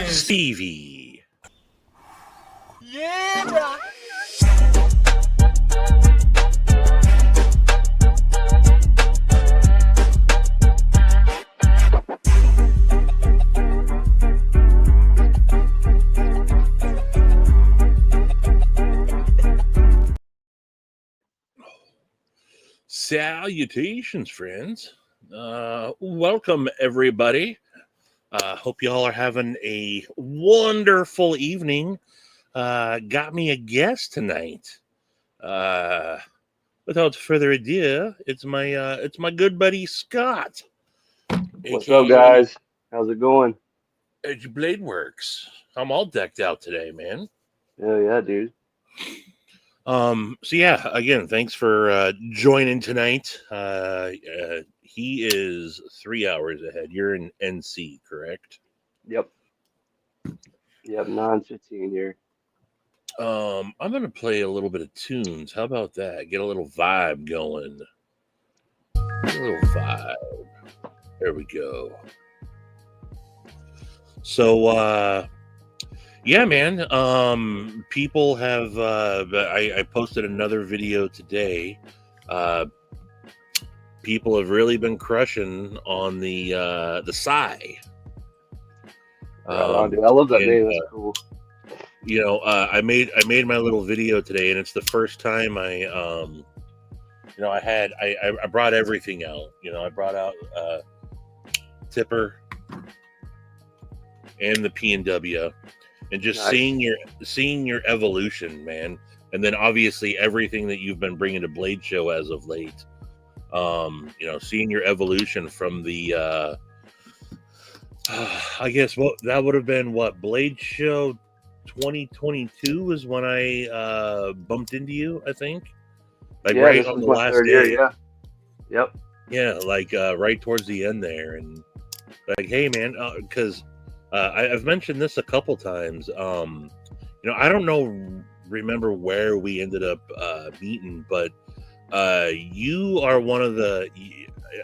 Stevie. Yeah, bro. Salutations, friends. Welcome, everybody. Hope y'all are having a wonderful evening. Got me a guest tonight. Without further ado, it's my good buddy Scott. What's up, guys? How's it going? Edgy Bladeworks. I'm all decked out today, man. Oh yeah, dude. So yeah, again, thanks for joining tonight. He is 3 hours ahead. You're in NC, correct? Yep. 9:15 here. I'm gonna play a little bit of tunes. How about that? Get a little vibe going. A little vibe. There we go. So yeah, man. People have I posted another video today. People have really been crushing on the Psy. Dude, I love that name. That's cool. You know, I made my little video today, and it's the first time I brought everything out. You know, I brought out Tipper and the PNW, and just Nice. seeing your evolution, man. And then obviously everything that you've been bringing to Blade Show as of late. You know, seeing your evolution from the I guess that would have been Blade Show 2022 is when I bumped into you, I think. Like Yeah, right this on was the my last third day. year. Yeah. Yep. Yeah, like right towards the end there, and like, hey man, because I've mentioned this a couple times. You know, I don't remember where we ended up meeting, but you are one of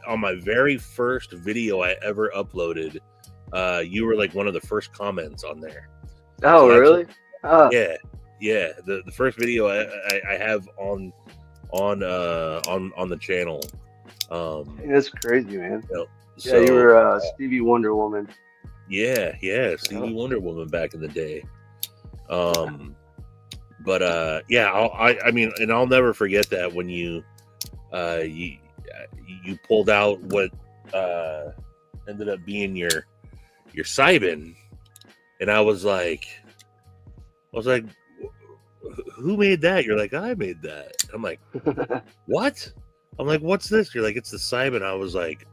on my very first video I ever uploaded. You were like one of the first comments on there. Oh, So really? Yeah. The first video I have on the channel. That's crazy, man. You know, Yeah, you were Stevie Wonder Woman. Yeah, Stevie Wonder Woman back in the day. But yeah, I mean, and I'll never forget that when you pulled out what ended up being your Cybin, and I was like, who made that? You're like, I made that. I'm like, what? I'm like, what's this? You're like, it's the Cybin. I was like,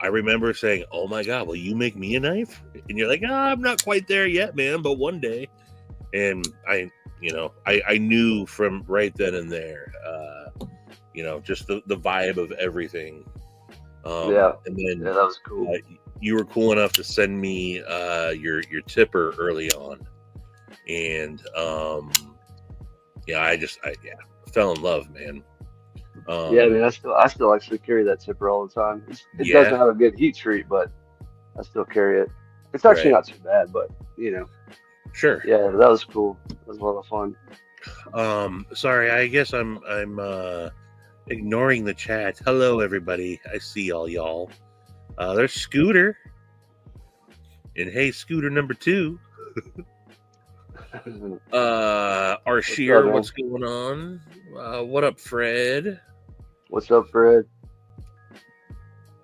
I remember saying, oh my God, will you make me a knife? And you're like, I'm not quite there yet, man, but one day. And I knew from right then and there, you know, just the vibe of everything. Yeah. And then Yeah, that was cool. You were cool enough to send me your Tipper early on. And yeah, I fell in love, man. Yeah, I mean, I still actually carry that Tipper all the time. It doesn't have a good heat treat, but I still carry it. It's actually not too bad, but you know. Sure. Yeah, that was cool. That was a lot of fun. Sorry, I guess I'm ignoring the chat. Hello, everybody. I see y'all. There's Scooter. And hey, Scooter number 2. Arsheer, what's going on? What up, Fred? What's up, Fred?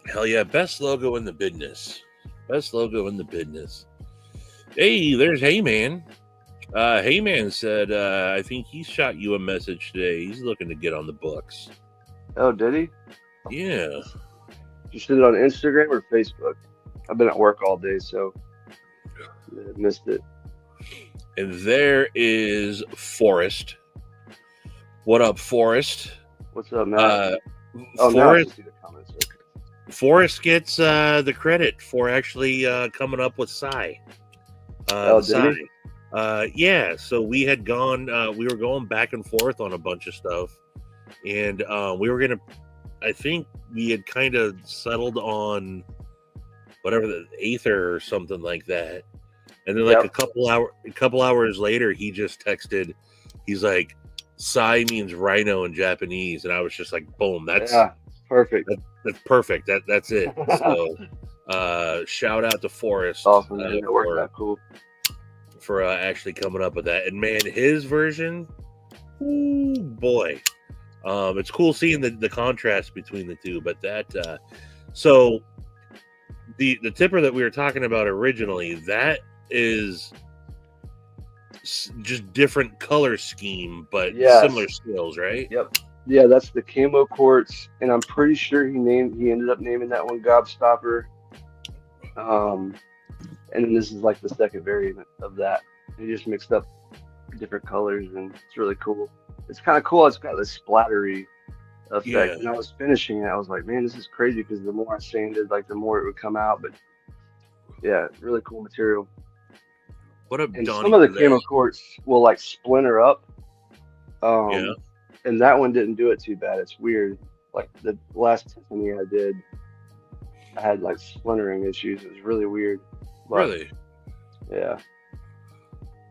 Hell yeah, best logo in the business. Best logo in the business. Hey, there's Heyman. Heyman said, I think he shot you a message today. He's looking to get on the books. Oh, did he? Yeah. You send it on Instagram or Facebook? I've been at work all day, so I missed it. And there is Forrest. What up, Forrest? What's up, man? Forrest, now I see the comments. Okay. Forrest gets the credit for actually coming up with Psy. Did he? Yeah, so we had gone, we were going back and forth on a bunch of stuff, and we were gonna, I think we had kind of settled on whatever, the Aether or something like that, And then like a couple hours later, he just texted. He's like, "Sai means rhino in Japanese," and I was just like, "Boom! That's perfect. That's perfect. That's it." So, shout out to Forrest. Awesome, man. It worked out cool. For actually coming up with that. And man, his version, ooh, boy, it's cool seeing the contrast between the two. But that, so the tipper that we were talking about originally, that is just different color scheme, but similar skills, right? Yep. Yeah, that's the camo quartz, and I'm pretty sure he ended up naming that one Gobstopper. And then this is like the second variant of that. He just mixed up different colors, and it's really cool. It's kind of cool. It's got this splattery effect. Yeah. And I was finishing it, I was like, man, this is crazy, because the more I sanded, like the more it would come out. But yeah, really cool material. What up, and some of the camo quartz will like splinter up. And that one didn't do it too bad. It's weird. Like the last Tiffany I did, I had like splintering issues. It was really weird. But, really? Yeah.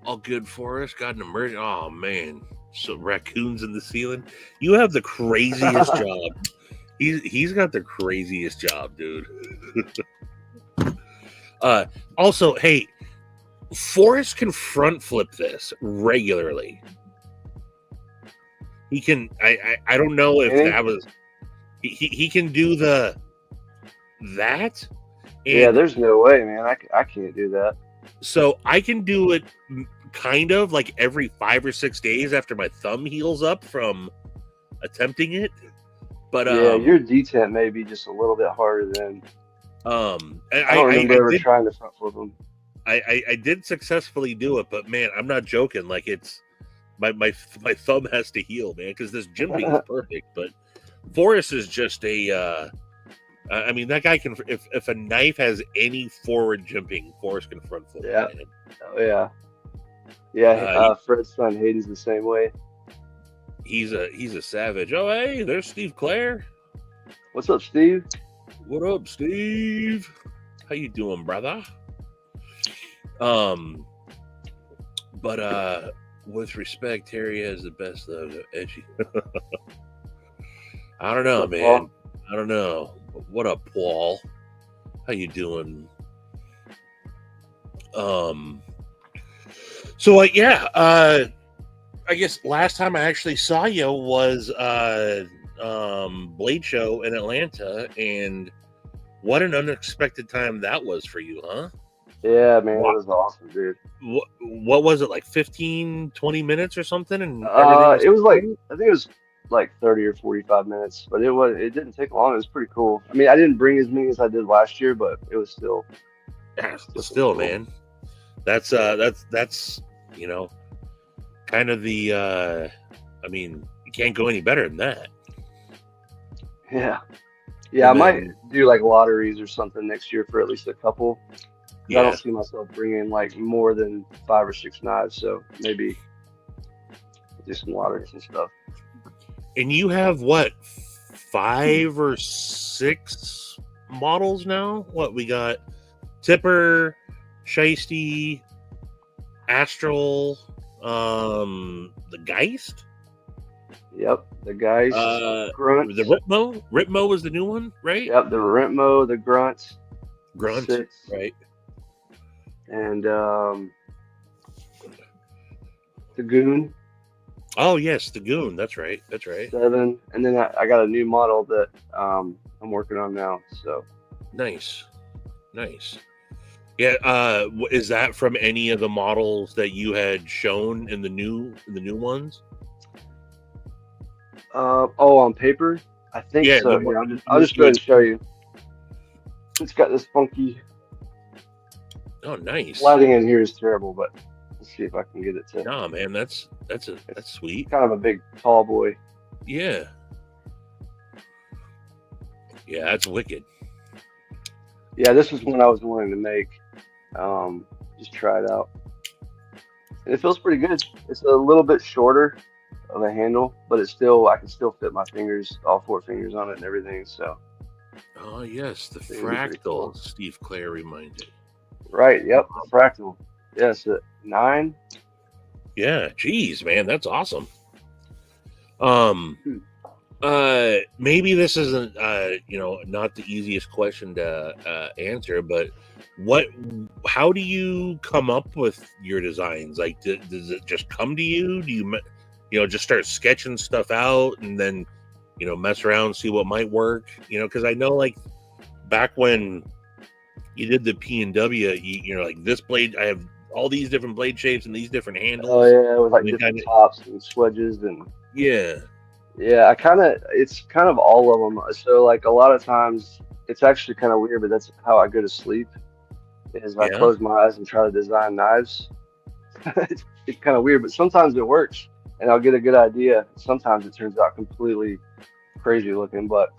All good for us. Got an emergency. Oh man, so raccoons in the ceiling. You have the craziest job. He's got the craziest job, dude. Also, hey, Forrest can front flip this regularly. He can. I don't know if that was. He can do that. And yeah, there's no way, man. I can't do that. So I can do it kind of like every 5 or 6 days after my thumb heals up from attempting it. But yeah, your detent may be just a little bit harder than. I don't remember ever trying to front flip them. I did successfully do it, but man, I'm not joking. Like it's my thumb has to heal, man, because this jimping is perfect. But Forrest is just a. I mean, that guy can. If a knife has any forward jimping, Forrest can front flip. Yeah. Man. Oh yeah. Yeah. Fred's son Hayden's the same way. He's a savage. Oh hey, there's Steve Clare. What's up, Steve? What up, Steve? How you doing, brother? But with respect, Terry has the best of Edgy. I don't know, man. Paul? I don't know. What up, Paul? How you doing? So I guess last time I actually saw you was Blade Show in Atlanta, and what an unexpected time that was for you, huh? Yeah, man, it was awesome, dude. What was it, like 15, 20 minutes or something? And it was like, I think it was like 30 or 45 minutes, but it didn't take long. It was pretty cool. I mean, I didn't bring as many as I did last year, but it was still. Yeah, still, cool. Man. That's you know, kind of the. I mean, you can't go any better than that. Yeah, I might do like lotteries or something next year for at least a couple. Yeah. I don't see myself bringing like more than 5 or 6 knives, so maybe do some lotteries and stuff. And you have what, 5 or 6 models now? What we got? Tipper, Shiesty, Astral, the Geist. Yep, the Geist. Grunt. The Ripmo. Ripmo was the new one, right? Yep, the Ripmo, the Grunt. 6, right? And the Goon. Oh yes, the Goon. That's right. 7, and then I got a new model that I'm working on now. So nice. Yeah. Is that from any of the models that you had shown in the new ones? On paper, I think so. Yeah, I'll just go ahead and show you. It's got this funky. Oh, nice. Lighting in here is terrible, but let's see if I can get it to. Nah, man, that's sweet. Kind of a big, tall boy. Yeah. Yeah, that's wicked. Yeah, this is one I was wanting to make. Just try it out. And it feels pretty good. It's a little bit shorter of a handle, but it's still, I can still fit my fingers, all 4 fingers on it and everything. So. Oh yes, the fractal. Cool. Steve Clare reminded. Right. Yep. The fractal. Yeah, so 9. Yeah, geez, man, that's awesome. Hmm. Maybe this isn't not the easiest question to answer, but how do you come up with your designs? Like, does it just come to you? Do you just start sketching stuff out and then mess around, see what might work? Because I know, like, back when you did the PNW, you're like, this blade, I have all these different blade shapes and these different handles. Oh yeah, with like And different tops and swedges and yeah. yeah, it's kind of all of them. So like a lot of times it's actually kind of weird, but that's how I go to sleep. Is I Yeah. close my eyes and try to design knives. It's kind of weird, but sometimes it works, and I'll get a good idea. Sometimes it turns out completely crazy looking, but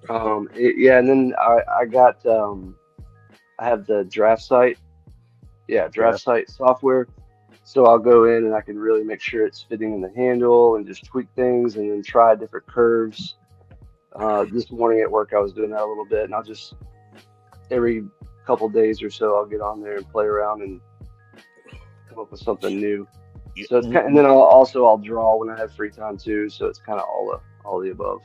yeah. And then I have the draft site, yeah, Yeah. draft site software. So I'll go in and I can really make sure it's fitting in the handle and just tweak things and then try different curves. This morning at work I was doing that a little bit, and I'll just every couple days or so I'll get on there and play around and come up with something new. So it's and then I'll draw when I have free time too. So it's kind of all the above.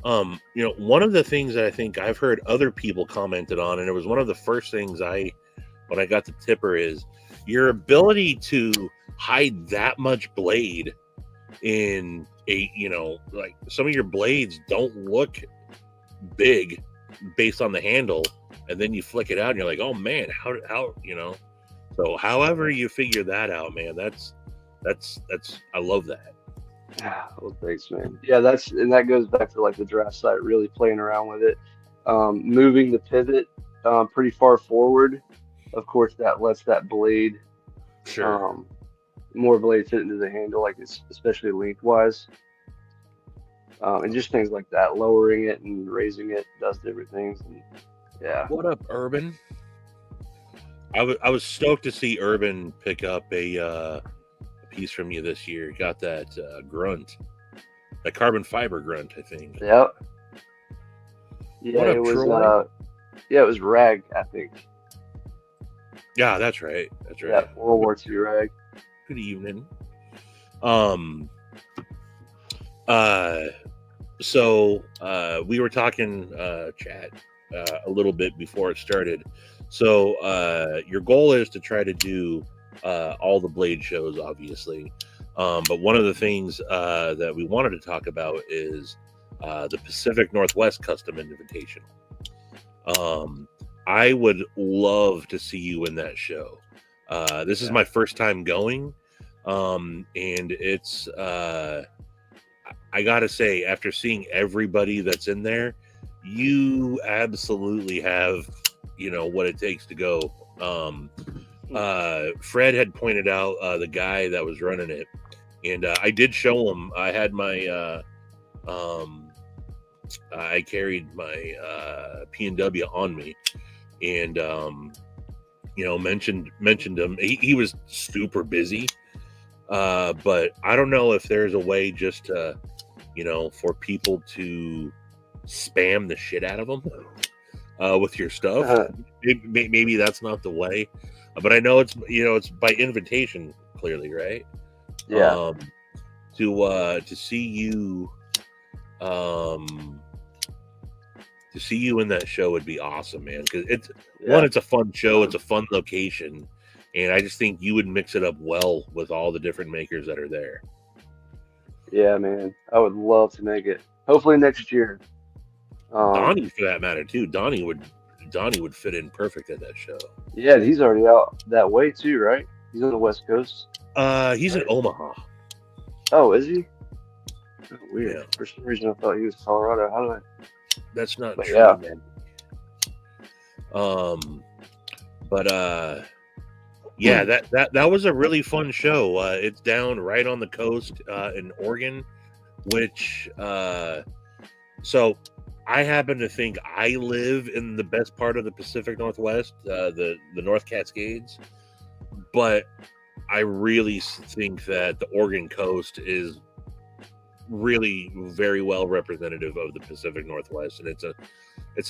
One of the things that I think I've heard other people commented on, and it was one of the first things when I got the tipper, is your ability to hide that much blade in like some of your blades don't look big based on the handle, and then you flick it out and you're like, oh man, how so however you figure that out, man, that's I love that. Well, thanks, man. Yeah, that goes back to like the draft site, really playing around with it, moving the pivot pretty far forward. Of course, that lets that blade, Sure. more blade fit into the handle, like it's especially lengthwise, and just things like that. Lowering it and raising it does different things. And yeah. What up, Urban? I was stoked to see Urban pick up a piece from you this year. Got that grunt, that carbon fiber grunt, I think. Yep. Yeah, What up, it was. Troy? Yeah, it was rag, I think. Yeah, that's right. That's right. Yeah, World War II rag. Good evening. So we were talking chat a little bit before it started. So your goal is to try to do all the blade shows, obviously. But one of the things that we wanted to talk about is the Pacific Northwest Custom Invitation. I would love to see you in that show. This is my first time going. And it's I gotta say, after seeing everybody that's in there, you absolutely have what it takes to go. Fred had pointed out the guy that was running it, and I did show him. I had my I carried my PNW on me, and mentioned him. He was super busy, but I don't know if there's a way just to for people to spam the shit out of them with your stuff. Maybe that's not the way, but I know it's by invitation, clearly, right? Yeah. To see you in that show would be awesome, man, because it's a fun show, it's a fun location, and I just think you would mix it up well with all the different makers that are there. Yeah, man, I would love to make it. Hopefully next year. Donnie, for that matter, too. Donnie would fit in perfect at that show. Yeah, he's already out that way too, right? He's on the West Coast. He's in Omaha. Oh, is he? Oh, weird. Yeah. For some reason, I thought he was Colorado. How do I? That's not true, yeah. man. Yeah, that was a really fun show. It's down right on the coast in Oregon, which so I happen to think I live in the best part of the Pacific Northwest, the North Cascades, but I really think that the Oregon coast is really very well representative of the Pacific Northwest, and it's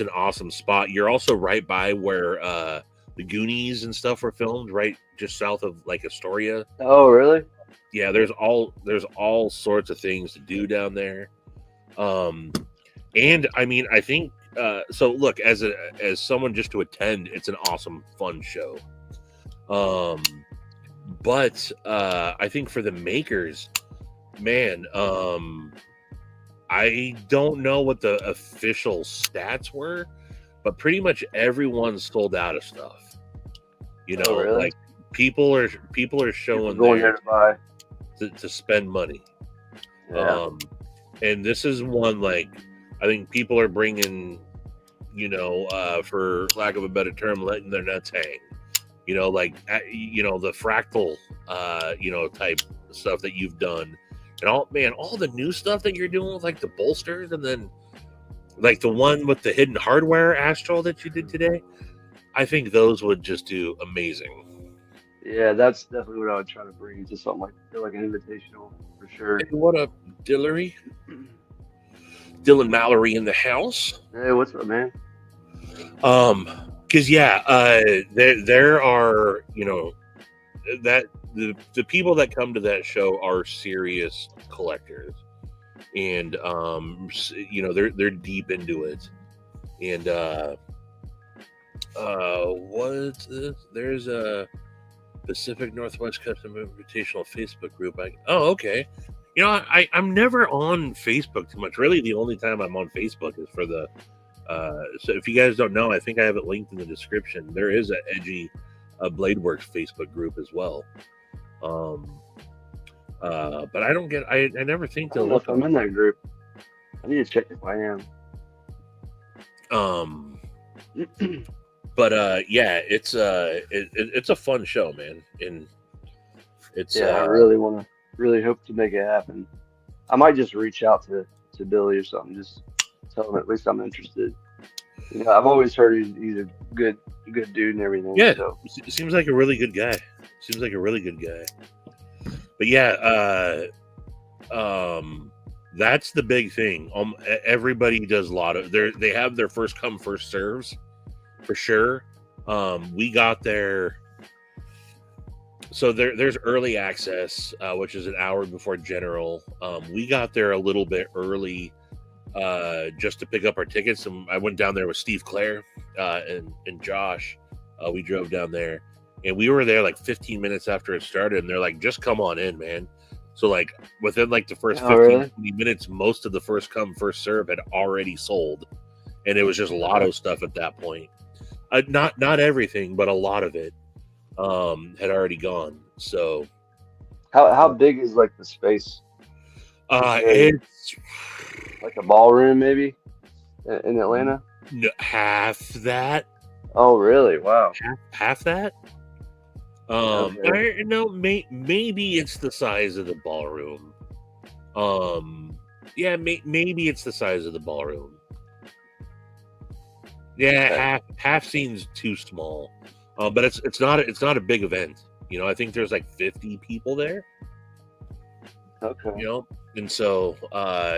an awesome spot. You're also right by where the Goonies and stuff were filmed right just south of like Astoria. Oh, really? Yeah, there's all sorts of things to do down there. And I mean, I think so. Look, as someone just to attend, it's an awesome, fun show. But I think for the makers, man, I don't know what the official stats were, but pretty much everyone sold out of stuff. You know, Oh, really? like people are showing Going there there to buy. to spend money. Yeah. And this is one, like, I think people are bringing, you know, for lack of a better term, letting their nuts hang. You know, like, you know, the fractal, you know, type stuff that you've done. And all the new stuff that you're doing with like the bolsters, and then like the one with the hidden hardware Astral that you did today. I think those would just do amazing. Yeah, that's definitely what I would try to bring to something like an invitational for sure. Hey, what up, Dillery? Dylan Mallory in the house. Hey, what's up, man? Because there are, you know, that the people that come to that show are serious collectors, and you know, they're deep into it. And what's this? There's a Pacific Northwest Custom Invitational Facebook group. Okay. You know, I'm never on Facebook too much. Really, the only time I'm on Facebook is for the so if you guys don't know, I think I have it linked in the description. There is an Edgy Bladeworks Facebook group as well. But I don't get. I never think I to don't know look. if I'm in that group. I need to check if I am. But yeah, it's a fun show, man, and it's I really hope to make it happen. I might just reach out to Billy or something, just tell him at least I'm interested. You know, I've always heard he's a good dude and everything. Yeah, so. seems like a really good guy. But yeah, that's the big thing. Everybody does a lot of they have their first come first serves for sure. We got there, so there's early access, which is an hour before general. We got there a little bit early, just to pick up our tickets, and I went down there with Steve Clare and Josh. We drove down there, and we were there like 15 minutes after it started, and they're like, just come on in, man. So like within like the first 20 minutes, most of the first come first serve had already sold, and it was just lotto stuff at that point. Not everything, but a lot of it had already gone. So How big is like the space? It's like a ballroom maybe in Atlanta. Half that. Oh, really? Wow. Half that. Okay. No, maybe it's the size of the ballroom. Yeah, maybe it's the size of the ballroom. Yeah, half seems too small. But it's not a big event. You know, I think there's like 50 people there. Okay. You know, and so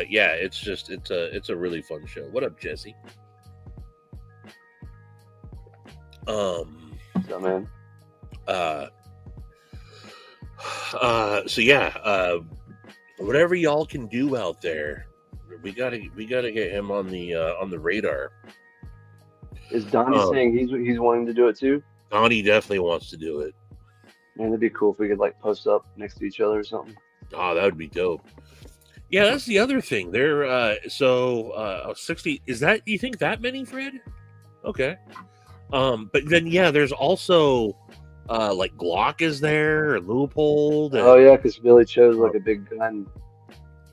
yeah, it's a really fun show. What up, Jesse? What's up, man? So yeah, whatever y'all can do out there, we gotta get him on the radar. Is Donnie saying he's wanting to do it too? Donnie definitely wants to do it. Man, it'd be cool if we could like post up next to each other or something. Oh, that would be dope. Yeah, that's the other thing. There, 60. Is that, you think that many, Fred? Okay. But then yeah, there's also like Glock is there, or Leupold. Oh yeah, because Billy chose like a big gun.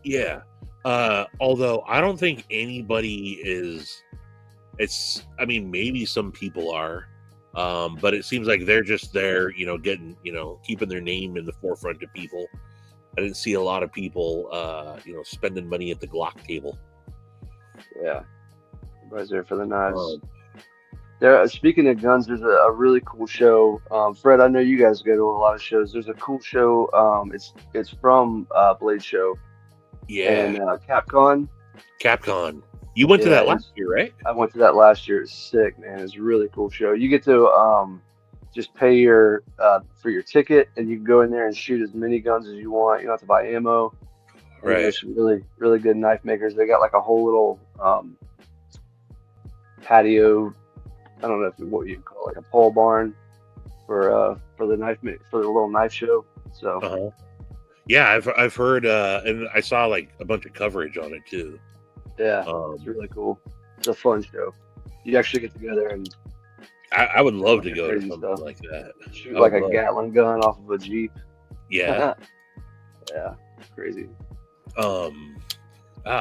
Yeah. Although I don't think anybody is. It's. I mean, maybe some people are, but it seems like they're just there, you know, getting, you know, keeping their name in the forefront of people. I didn't see a lot of people, you know, spending money at the Glock table. Yeah, everybody's there for the knives. There. Speaking of guns, there's a really cool show. Fred, I know you guys go to a lot of shows. There's a cool show. It's from Blade Show. Yeah. And Capcom. You went to that last year, right? I went to that last year. It's sick, man. It's a really cool show. You get to just pay your for your ticket, and you can go in there and shoot as many guns as you want. You don't have to buy ammo. And Right. there's some really good knife makers. They got like a whole little patio. I don't know what you call it, like a pole barn for the for the little knife show. So yeah, I've heard and I saw like a bunch of coverage on it too. yeah, it's really cool. It's a fun show. You actually get together and I would love to go to something stuff like that. Shoot like a Gatling gun off of a Jeep. Yeah. Yeah, crazy.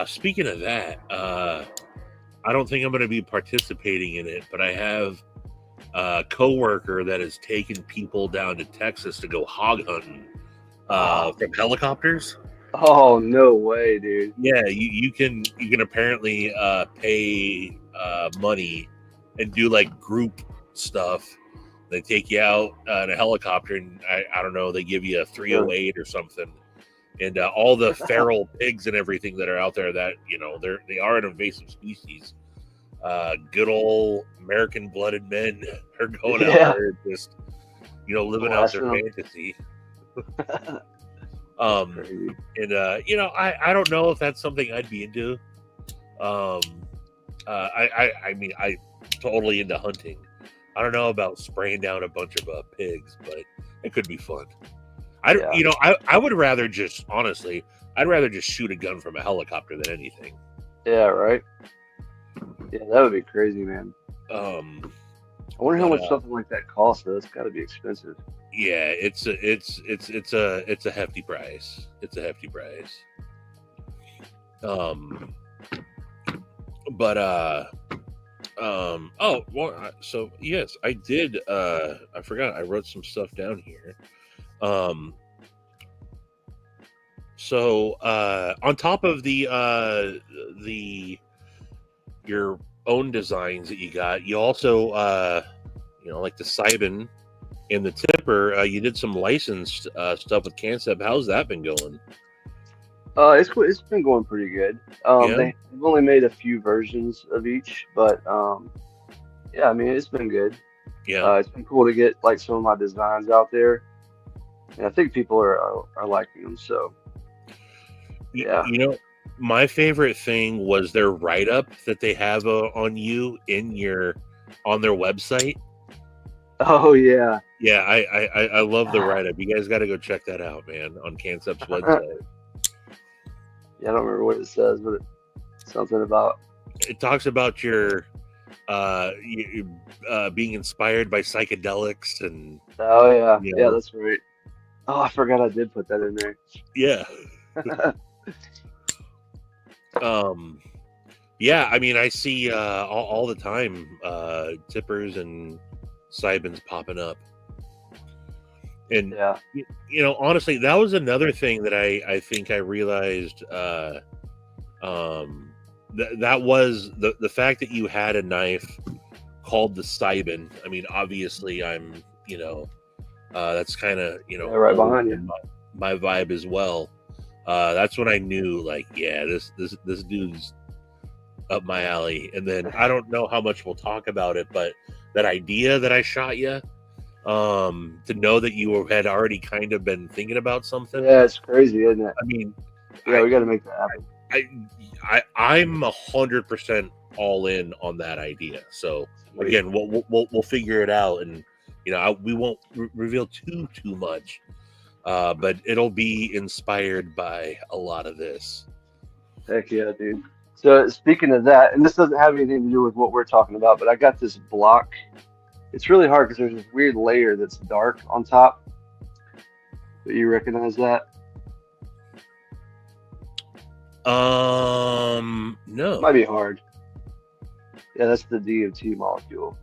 Speaking of that, I don't think I'm going to be participating in it, but I have a coworker that has taken people down to Texas to go hog hunting from helicopters. Oh, no way, dude. Yeah, you can apparently pay money and do like group stuff. They take you out in a helicopter, and I don't know, they give you a 308 or something. And all the feral pigs and everything that are out there, that they are an invasive species. Good old American blooded men are going out there just living out their fantasy. And I don't know if that's something I'd be into. I mean, I'm totally into hunting. I don't know about spraying down a bunch of pigs, but it could be fun. I would rather just, honestly, I'd rather just shoot a gun from a helicopter than anything. Yeah, right. Yeah, that would be crazy, man. I wonder how much something like that costs, though. It's got to be expensive. Yeah, it's a hefty price. It's a hefty price. So yes, I did. I forgot. I wrote some stuff down here. So on top of your own designs that you got, you also like the Sybin and the Tipper, you did some licensed stuff with Cansep. How's that been going? It's been going pretty good. They've only made a few versions of each, but yeah, I mean, it's been good. Yeah, it's been cool to get like some of my designs out there, and I think people are liking them. So yeah, my favorite thing was their write-up that they have on you on their website. Oh yeah, yeah. I love the write-up. You guys got to go check that out, man, on Cansep's website. Yeah, I don't remember what it says, but it's something about. It talks about your being inspired by psychedelics and. Oh yeah, yeah, that's right. Oh, I forgot I did put that in there. Yeah. Yeah, I mean, I see all the time Tippers and Sybins popping up. And honestly, that was another thing that I think I realized that was the fact that you had a knife called the Sybin. I mean, obviously I'm that's kind of right behind you. My vibe as well. That's when I knew, like, yeah, this dude's up my alley. And then I don't know how much we'll talk about it, but that idea that I shot you, to know that you had already kind of been thinking about something. Yeah, it's crazy, isn't it? I mean, we got to make that happen. I'm 100% all in on that idea. So again, we'll figure it out, and we won't reveal too much. But it'll be inspired by a lot of this. Heck yeah, dude. So speaking of that, and this doesn't have anything to do with what we're talking about, but I got this block. It's really hard because there's this weird layer that's dark on top. Do you recognize that? No. It might be hard. Yeah, that's the DMT molecule.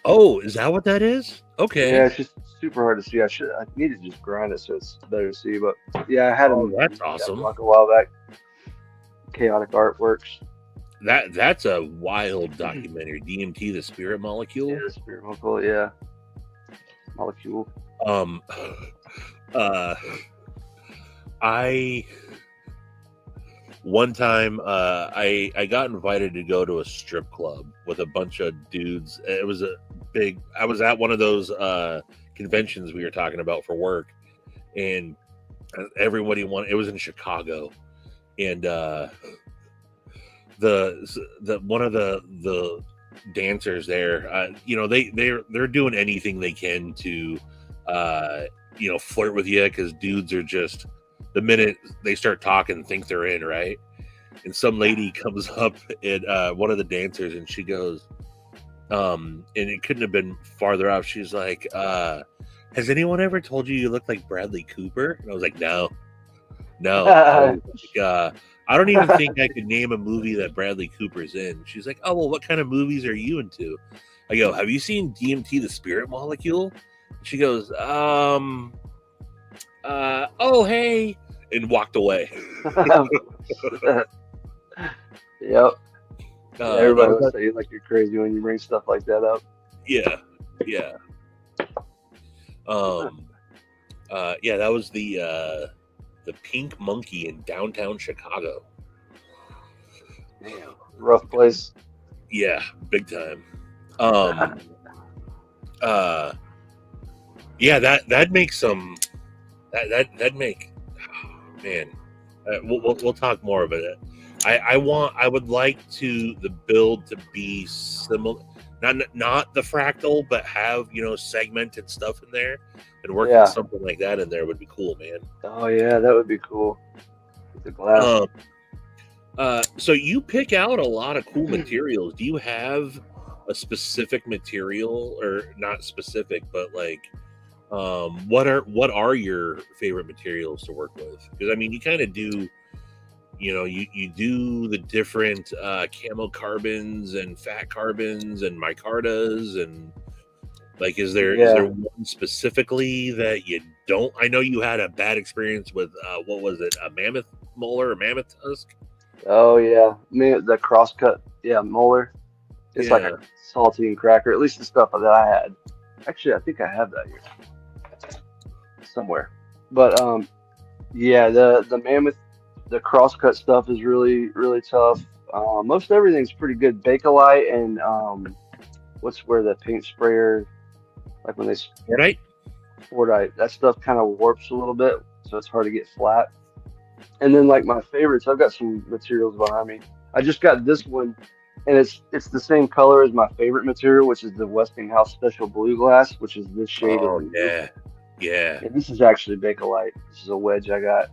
Oh, is that what that is? Okay. Yeah, it's just super hard to see. I need to just grind it so it's better to see. But yeah, I had them. That's awesome. A while back. Chaotic Artworks. That's a wild documentary. DMT, the spirit molecule. Yeah, the spirit molecule. Yeah, molecule. One time I got invited to go to a strip club with a bunch of dudes. It was big. I was at one of those conventions we were talking about for work, and everybody wanted. It was in Chicago, and the one of the dancers there, you know, they're doing anything they can to you know, flirt with you, because dudes are just, the minute they start talking, think they're in, right? And some lady comes up at one of the dancers, and she goes, and it couldn't have been farther off. She's like, has anyone ever told you look like Bradley Cooper? And I was like, no. I was like, I don't even think I could name a movie that Bradley Cooper's in. She's like, oh, well, what kind of movies are you into? I go, have you seen DMT, the Spirit Molecule? She goes, oh, hey, and walked away. Yep. Everybody looks at you like you're crazy when you bring stuff like that up. Yeah. Yeah, that was the Pink Monkey in downtown Chicago. Damn, rough place. Yeah, big time. Yeah, that makes some. That make. Oh, man, we'll talk more about it. I would like to the build to be similar, not the fractal, but have, you know, segmented stuff in there, and working something like that in there would be cool, man. Oh yeah, that would be cool. With the glass. So you pick out a lot of cool materials. Do you have a specific material, or not specific, but like, what are your favorite materials to work with? Because I mean, you kind of do, you know, you do the different camo carbons and fat carbons and micartas, and like, is there one specifically that you don't? I know you had a bad experience with what was it, a mammoth molar or mammoth tusk? Oh yeah, the crosscut, molar. It's like a saltine cracker. At least the stuff that I had. Actually, I think I have that here somewhere. But the mammoth, the crosscut stuff is really, really tough. Most everything's pretty good. Bakelite and what's where the paint sprayer, like when they Fordite, that stuff kind of warps a little bit, so it's hard to get flat. And then like my favorites, I've got some materials behind me. I just got this one, and it's the same color as my favorite material, which is the Westinghouse Special Blue Glass, which is this shade. Oh yeah. And this is actually Bakelite. This is a wedge I got.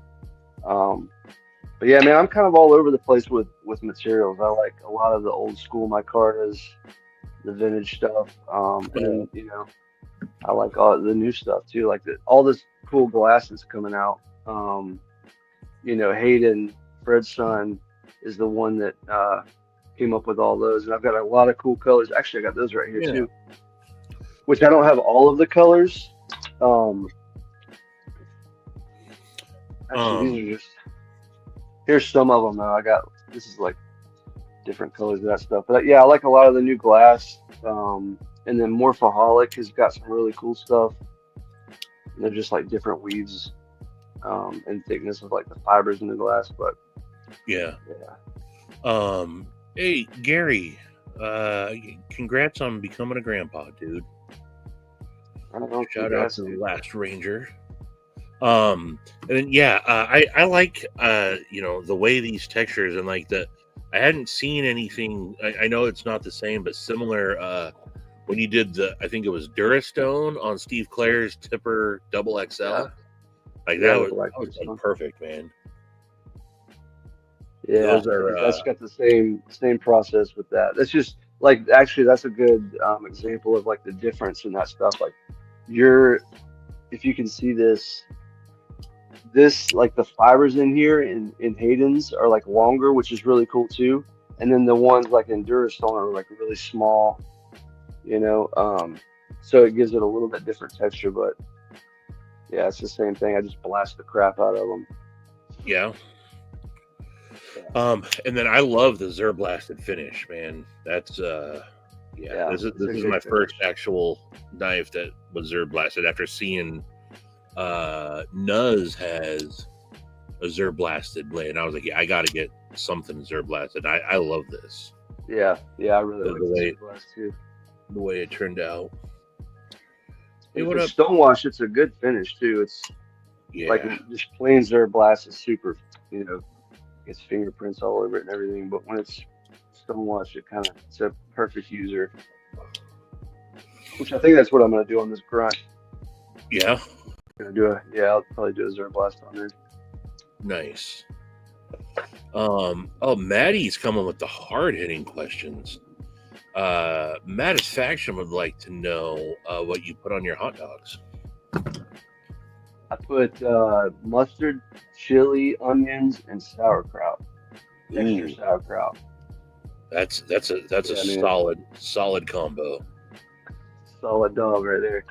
But yeah, man, I'm kind of all over the place with materials. I like a lot of the old school micartas, the vintage stuff, and then, you know, I like all the new stuff too, like all this cool glass that's coming out. You know, Hayden, Fred's son, is the one that came up with all those, and I've got a lot of cool colors. Actually, I got those right here too, which I don't have all of the colors. Actually, these are just, here's some of them though. This is like different colors of that stuff, but yeah, I like a lot of the new glass. And then Morphaholic has got some really cool stuff. And they're just like different weaves and thickness of like the fibers in the glass, but hey Gary, congrats on becoming a grandpa, dude. Shout out to the Last Ranger. And then I like you know, the way these textures, and like I hadn't seen anything. I know it's not the same, but similar. When you did I think it was Durastone on Steve Clair's Tipper Double XL, like that was perfect, man. Yeah, that's got the same process with that. That's just like, actually, that's a good example of like the difference in that stuff. Like if you can see this like the fibers in here in Hayden's are like longer, which is really cool too. And then the ones like in Durastone are like really small, you know. So it gives it a little bit different texture, but yeah, it's the same thing. I just blast the crap out of them. Yeah. And then I love the Zerblasted finish, man. That's this is my first actual knife that was Zerblasted after seeing Nuz has a Zerblasted blade, and I was like, I gotta get something Zerblasted. I love this. Yeah, I really like the Zerblast too. the way it turned out. Hey, And what for up? stonewash, it's a good finish too. It's like Yeah, just plain Zerblast is super, you know, gets fingerprints all over it and everything. But when it's stonewash, it's a perfect user. Which I think that's what I'm gonna do on this grunt. yeah, I'll probably do a Zerblast on there. nice. Oh, Maddie's coming with the hard hitting questions. Mattisfaction would like to know what you put on your hot dogs. I put mustard, chili, onions, and sauerkraut. Extra Ooh, sauerkraut. that's a solid combo. Solid dog right there.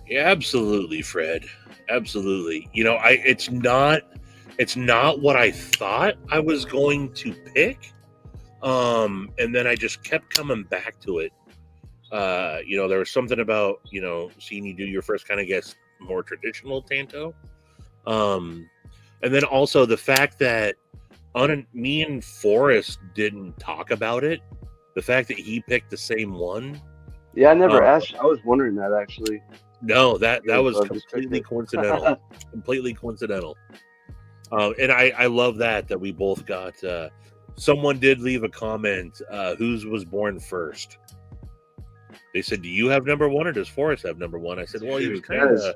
Yeah, absolutely, Fred. Absolutely. You know, it's not what I thought I was going to pick. And then I just kept coming back to it. You know, there was something about, you know, seeing you do your first kind of guess more traditional Tanto. And then also the fact that me and Forrest didn't talk about it. The fact that he picked the same one. Yeah, I never asked. I was wondering that actually. No, that was completely coincidental. Completely coincidental. And I love that we both got. Someone did leave a comment. Whose was born first? They said, "Do you have number one, or does Forrest have number one?" I said, "Well, he was kind of."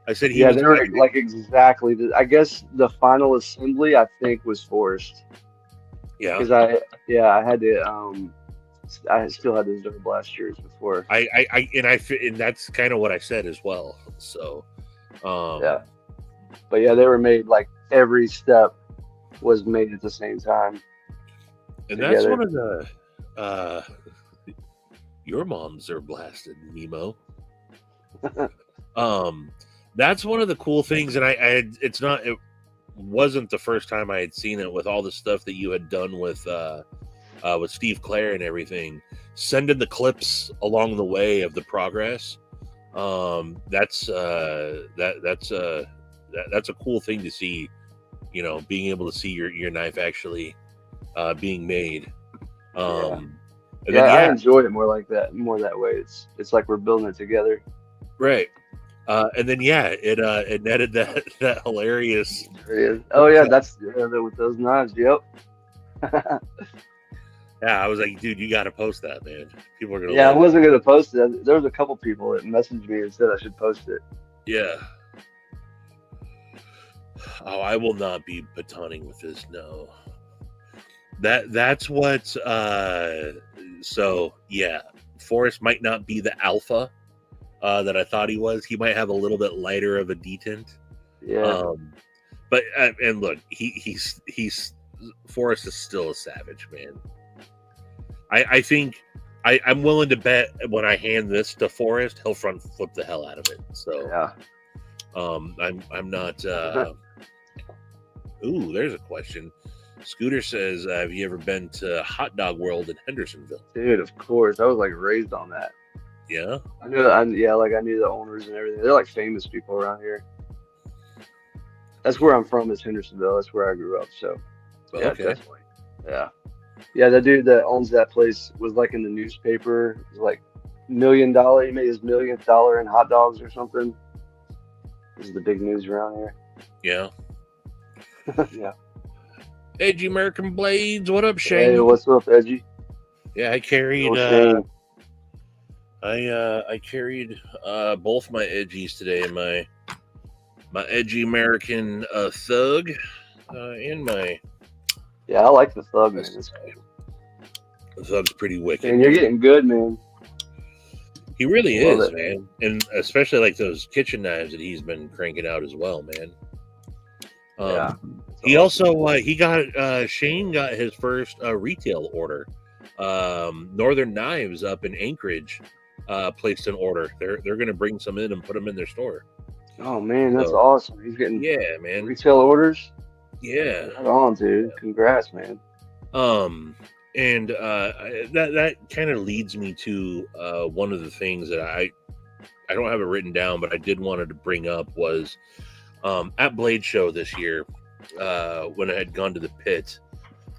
I said, "He was." Yeah, they were like exactly. I guess the final assembly, I think, was Forrest. Yeah. Because I had to. I still had those Zerblast years before. And that's kind of what I said as well. So. Yeah. But yeah, they were made like every step was made at the same time. And that's one of the your moms are blasted, Nemo. That's one of the cool things, and it wasn't the first time I had seen it with all the stuff that you had done with Steve Clare and everything, sending the clips along the way of the progress. That's a cool thing to see, you know, being able to see your knife actually being made. I enjoy it more like that, more that way. It's like we're building it together. Right. And then it netted that hilarious. Oh yeah, that's with those knives. Yep. Yeah, I was like, dude, you got to post that, man. People are gonna. Yeah, I wasn't gonna post it. There was a couple people that messaged me and said I should post it. Yeah. Oh, I will not be batoning with this. No. That's what. So yeah, Forrest might not be the alpha that I thought he was. He might have a little bit lighter of a detent. Yeah. But and look, he's Forrest is still a savage, man. I think I'm willing to bet when I hand this to Forrest, he'll front flip the hell out of it. So yeah. I'm not. Ooh, there's a question. Scooter says, "Have you ever been to Hot Dog World in Hendersonville?" Dude, of course. I was like raised on that. Yeah. I knew the owners and everything. They're like famous people around here. That's where I'm from. Is Hendersonville. That's where I grew up. So yeah, Okay. definitely. Yeah. Yeah, the dude that owns that place was like in the newspaper. It was like $1 million. He made his $1 millionth in hot dogs or something. This is the big news around here. Yeah. Yeah. Edgy American Blades, what up, Shane? Hey, what's up, Edgy? Yeah, I carried. I carried both my edgies today. My Edgy American Thug and my. Yeah, I like the Thug, man. The Thug's pretty wicked. And you're getting good, man. He really is, man. And especially like those kitchen knives that he's been cranking out as well, man. Yeah. He also Shane got his first retail order. Northern Knives up in Anchorage placed an order. They're going to bring some in and put them in their store. Oh man, that's awesome. He's getting man, retail orders. Yeah, right on, dude. Congrats, man. And that kind of leads me to one of the things that I don't have it written down, but I did wanted to bring up was at Blade Show this year when I had gone to the pit.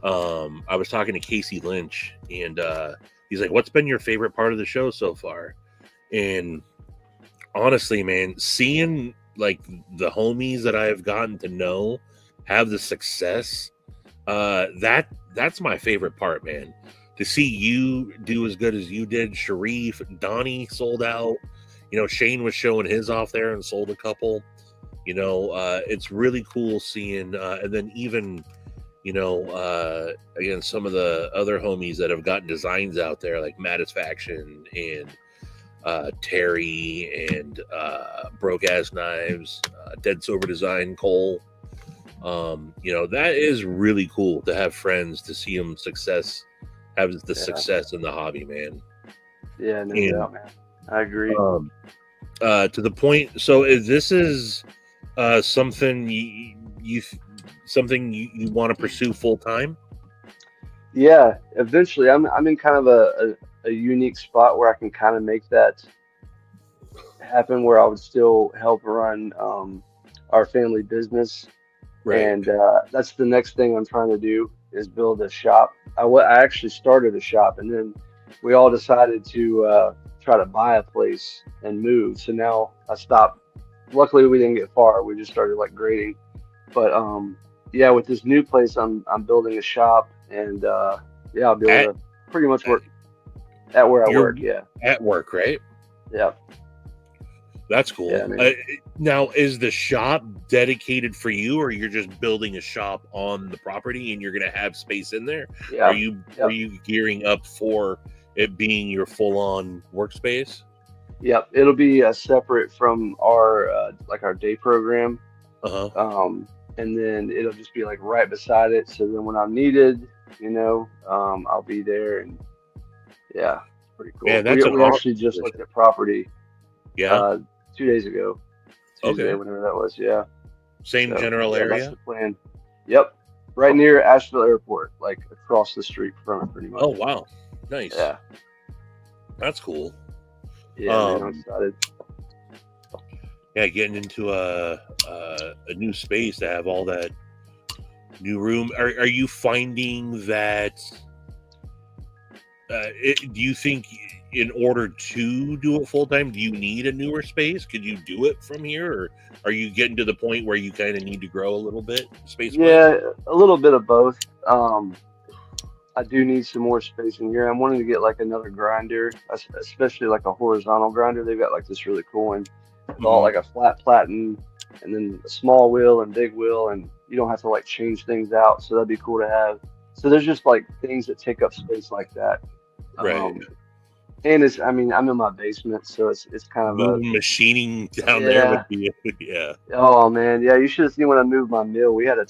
I was talking to Casey Lynch, and he's like, "What's been your favorite part of the show so far?" And honestly, man, seeing like the homies that I've gotten to know have the success, that's my favorite part, man. To see you do as good as you did, Sharif, Donnie sold out. You know, Shane was showing his off there and sold a couple. You know, it's really cool seeing, and then even, you know, again, some of the other homies that have gotten designs out there, like Matisfaction and Terry and Broke Ass Knives, Dead Sober Design, Cole. You know, that is really cool to have friends, to see them have the success in the hobby, man. Yeah, no doubt, man. I agree. To the point. So if this is something you want to pursue full time? Yeah, eventually. I'm in kind of a unique spot where I can kind of make that happen, where I would still help run our family business. Right. And that's the next thing I'm trying to do, is build a shop. I actually started a shop, and then we all decided to try to buy a place and move. So now I stopped. Luckily, we didn't get far. We just started like grading. But yeah, with this new place, I'm building a shop, and yeah, I'll be able to pretty much work at where I work. Yeah. At work, right? Yeah. That's cool. Yeah, now, is the shop dedicated for you, or you're just building a shop on the property and you're going to have space in there? Yeah. Are you gearing up for it being your full-on workspace? Yep. It'll be separate from our like our day program. And then it'll just be like right beside it. So then when I'm needed, you know, I'll be there, and yeah, it's pretty cool. Yeah, we actually just looked at property. Yeah. 2 days ago. Tuesday, whenever that was. Yeah. Same general area. That's the plan. Yep. Right near Asheville Airport, like across the street from it, pretty much. Oh wow, nice. Yeah. That's cool. Yeah, man, I'm excited. Yeah, getting into a new space to have all that new room. Are you finding that? Do you think in order to do it full time, do you need a newer space? Could you do it from here, or are you getting to the point where you kind of need to grow a little bit space? Yeah, a little bit of both. I do need some more space in here. I'm wanting to get like another grinder, especially like a horizontal grinder. They've got like this really cool one, all like a flat platen, and then a small wheel and big wheel, and you don't have to like change things out. So that'd be cool to have. So there's just like things that take up space like that. Right. And it's, I mean, I'm in my basement, so it's kind of a machining down there would be, yeah. Oh man, yeah. You should have seen when I moved my mill. We had to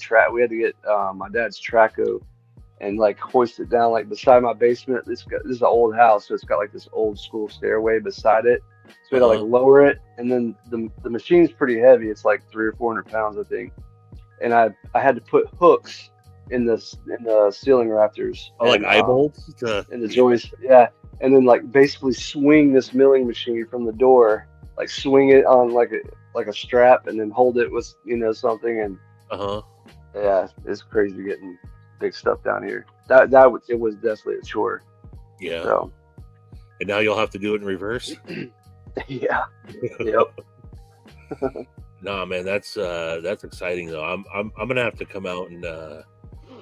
get my dad's Traco and like hoist it down like beside my basement. This is an old house, so it's got like this old school stairway beside it. So we had to like lower it, and then the machine's pretty heavy. It's like 300 or 400 pounds, I think. And I had to put hooks in the ceiling rafters. Oh, like eye bolts in the joist, yeah. And then like basically swing this milling machine from the door, like swing it on like a strap, and then hold it with something. And yeah, it's crazy getting big stuff down here. It was definitely a chore. Yeah. So. And now you'll have to do it in reverse. Yeah. Yep. Nah, man, that's exciting though. I'm gonna have to come out and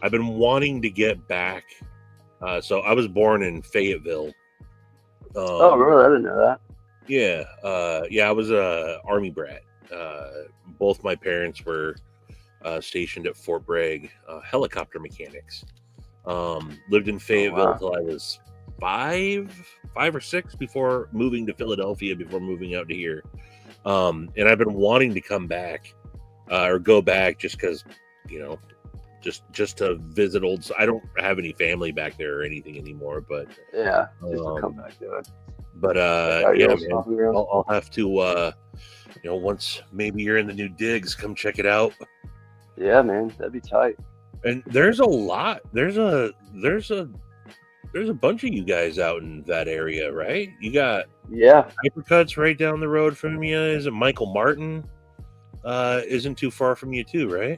I've been wanting to get back. So I was born in Fayetteville. Oh, really? I didn't know that. Yeah. Yeah, I was a Army brat. Both my parents were stationed at Fort Bragg, helicopter mechanics. Lived in Fayetteville until I was five or six before moving to Philadelphia, before moving out to here. And I've been wanting to come back or go back just because, just to visit old. I don't have any family back there or anything anymore, but yeah, just to come back to it. But yeah, man, I'll have to once maybe you're in the new digs, come check it out. Yeah, man, that'd be tight. And there's a lot. There's a bunch of you guys out in that area, right? You got Hypercuts right down the road from you. Is it Michael Martin? Isn't too far from you too, right?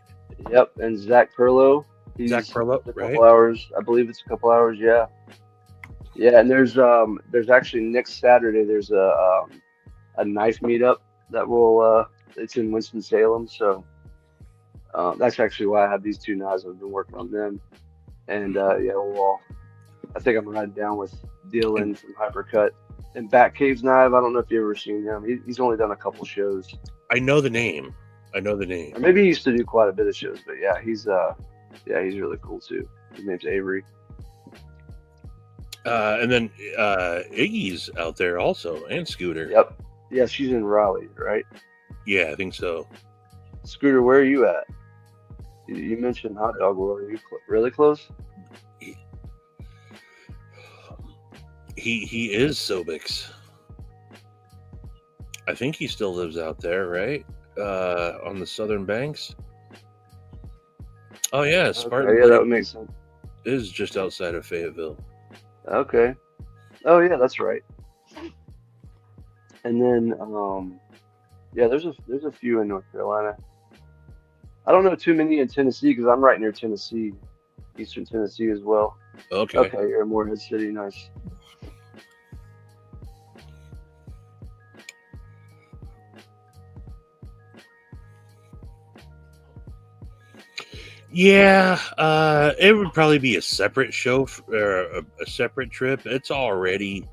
Yep, and Zach Perlow. Zach He's Perlow, a right? couple hours. I believe it's a couple hours. Yeah. Yeah, and there's actually next Saturday there's a knife meetup that will it's in Winston-Salem, so that's actually why I have these two knives. I've been working on them, and yeah, I think I'm riding down with And Dylan from Hypercut and Batcave's knife. I don't know if you've ever seen him. He's only done a couple shows, I know the name. I know the or name. maybe he used to do quite a bit of shows. But yeah, he's really cool too. His name's Avery. And then Iggy's out there also, and Scooter. Yep. Yeah, she's in Raleigh, right? Yeah, I think so. Scooter, where are you at? You mentioned Hot Dog World. Are you really close? He is Sobix. I think he still lives out there, right? On the southern banks. Oh yeah, Spartan Okay, yeah, that Blade would make sense. is just outside of Fayetteville. Okay. Oh yeah, that's right. And then yeah, there's a few in North Carolina. I don't know too many in Tennessee because I'm right near Tennessee, Eastern Tennessee as well. Okay. Okay, you're in Morehead City, nice. Yeah, it would probably be a separate show or a separate trip. It's already,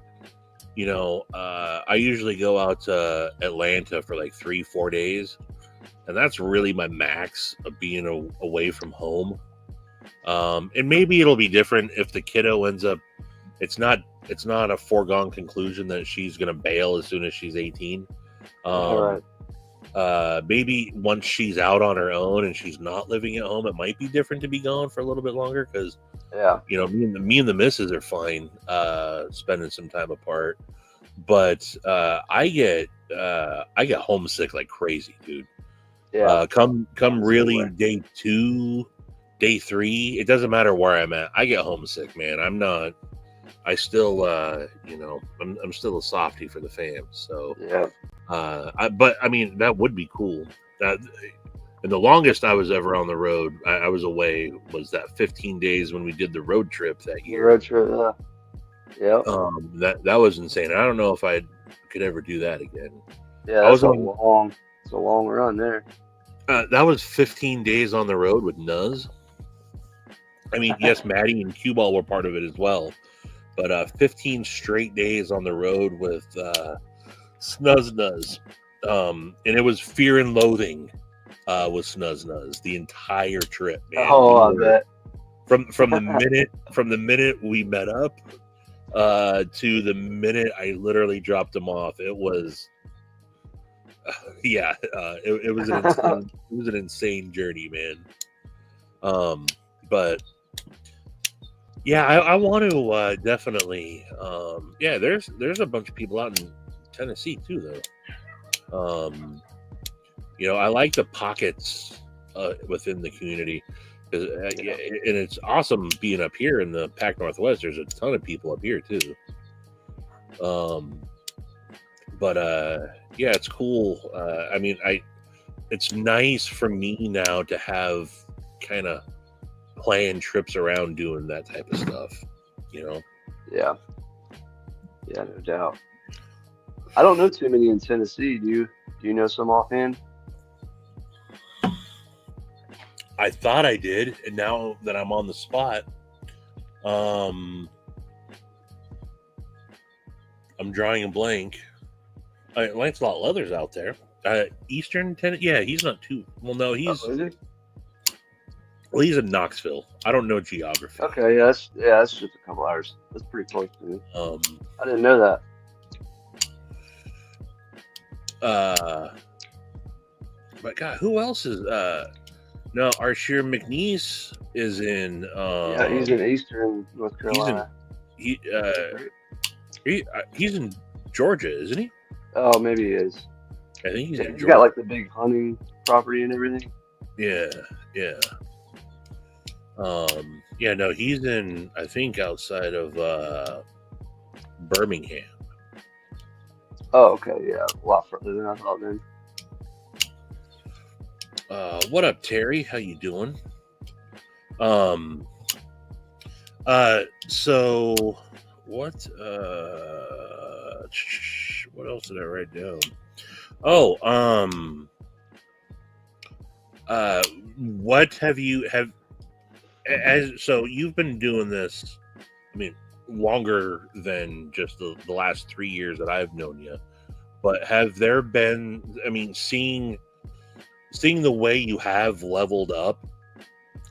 I usually go out to Atlanta for like 3-4 days, and that's really my max of being away from home. And maybe it'll be different if the kiddo ends up. It's not a foregone conclusion that she's gonna bail as soon as she's 18. All right. Maybe once she's out on her own and she's not living at home, it might be different to be gone for a little bit longer because Yeah. me and the missus are fine spending some time apart, but I get homesick like crazy, dude. Yeah. Come really Somewhere. day 2, day 3, it doesn't matter where I'm at, I get homesick, man. I still I'm still a softie for the fam, so Yeah. but I mean, that would be cool. And the longest I was ever on the road, I was away, was that 15 days when we did the road trip that The year. road trip, yeah. That was insane. I don't know if I could ever do that again. Yeah, it's a long run there. That was 15 days on the road with Nuz. I mean, yes, Maddie and Q Ball were part of it as well, but 15 straight days on the road with Snuzz Nuz. And it was fear and loathing with Snuzz Nuz the entire trip, man. Oh, I bet. From the minute we met up to the minute I literally dropped him off, it was it was an insane journey, man. But yeah, I want to definitely there's a bunch of people out in Tennessee too, though. I like the pockets within the community, and it's awesome being up here in the Pac Northwest. There's a ton of people up here too. But it's cool. I mean, it's nice for me now to have kind of plan trips around doing that type of stuff, Yeah, no doubt. I don't know too many in Tennessee. Do you know some offhand? I thought I did, and now that I'm on the spot, I'm drawing a blank. Lancelot Leather's out there. Eastern Tennessee. Yeah, he's not too well. No, he's he's in Knoxville. I don't know geography. Okay, that's just a couple hours. That's pretty close to me. I didn't know that. But God, who else is no, Arshir McNeese is in he's in Eastern North Carolina. He's in Georgia, isn't he? Oh, maybe he is. I think he's in He's Georgia. got like the big hunting property and everything. Yeah. No, he's in, I think, outside of Birmingham. Oh, okay, yeah, a lot further than I thought then. What up, Terry? How you doing? So what what else did I write down? Oh, what have so you've been doing this, I mean, longer than just the last 3 years that I've known you, but have there been, I mean, seeing the way you have leveled up,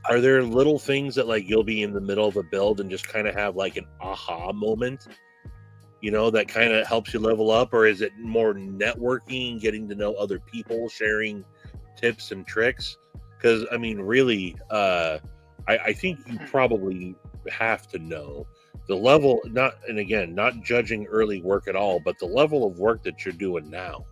are there little things that like you'll be in the middle of a build and just kind of have like an aha moment, that kind of helps you level up? Or is it more networking, getting to know other people, sharing tips and tricks? Because I mean, really, I think you probably have to know the level, not judging early work at all, but the level of work that you're doing now,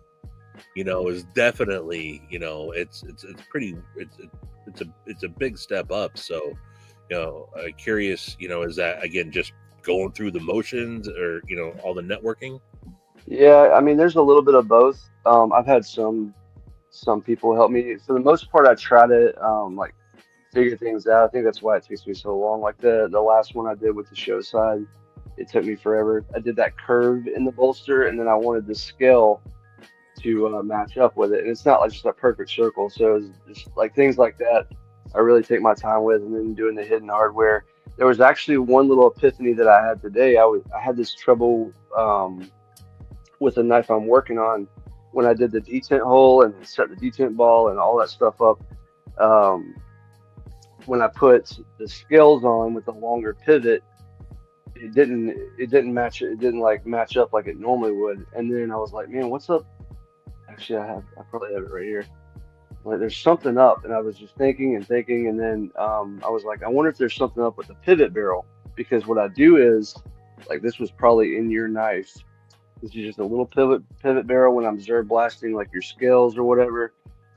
is definitely, it's pretty, it's a big step up. So, curious, is that again just going through the motions, or all the networking? Yeah, I mean, there's a little bit of both. I've had some people help me. For the most part, I try to like figure things out. I think that's why it takes me so long. Like the last one I did with the show side, it took me forever. I did that curve in the bolster, and then I wanted the scale to match up with it. And it's not like just a perfect circle. So it's just like things like that, I really take my time with. And then doing the hidden hardware. There was actually one little epiphany that I had today. I had this trouble with the knife I'm working on when I did the detent hole and set the detent ball and all that stuff up. Um, when I put the scales on with the longer pivot, it didn't match it didn't like match up like it normally would. And then I was like, man, what's up? Actually, I probably have it right here. Like there's something up, and I was just thinking and thinking, and then I was like, I wonder if there's something up with the pivot barrel, because what I do is, like, this was probably in your knife. This is just a little pivot barrel. When I'm zerg blasting like your scales or whatever,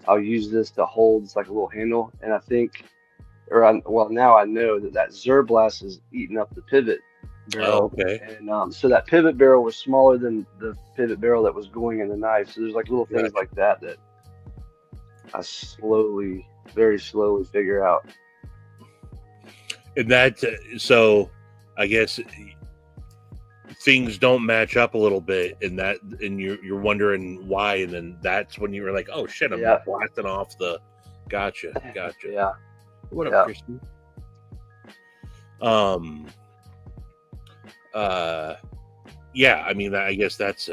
I'll use this to hold. It's like a little handle, and I think, well, now I know that zerg blast is eating up the pivot Oh, barrel, okay. and so that pivot barrel was smaller than the pivot barrel that was going in the knife. So there's like little things Gotcha. like that I very slowly figure out. And that, so I guess things don't match up a little bit, and you're wondering why, and then that's when you were like, oh shit, I'm blasting off the. Gotcha. Yeah. What up, Christy? Yeah, I mean, I guess that's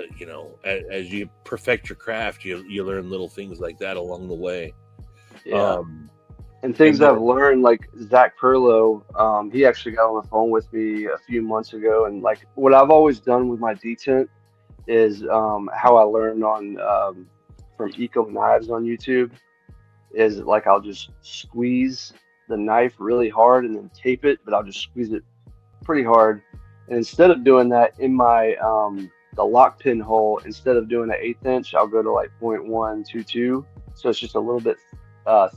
as you perfect your craft, you learn little things like that along the way. Yeah. And things I've learned, like Zach Perlow, he actually got on the phone with me a few months ago, and like what I've always done with my detent is how I learned on from Eco Knives on YouTube is like I'll just squeeze the knife really hard and then tape it, but I'll just squeeze it pretty hard. And instead of doing that in my the lock pin hole, instead of doing an 1/8 inch, I'll go to like 0.122. So it's just a little bit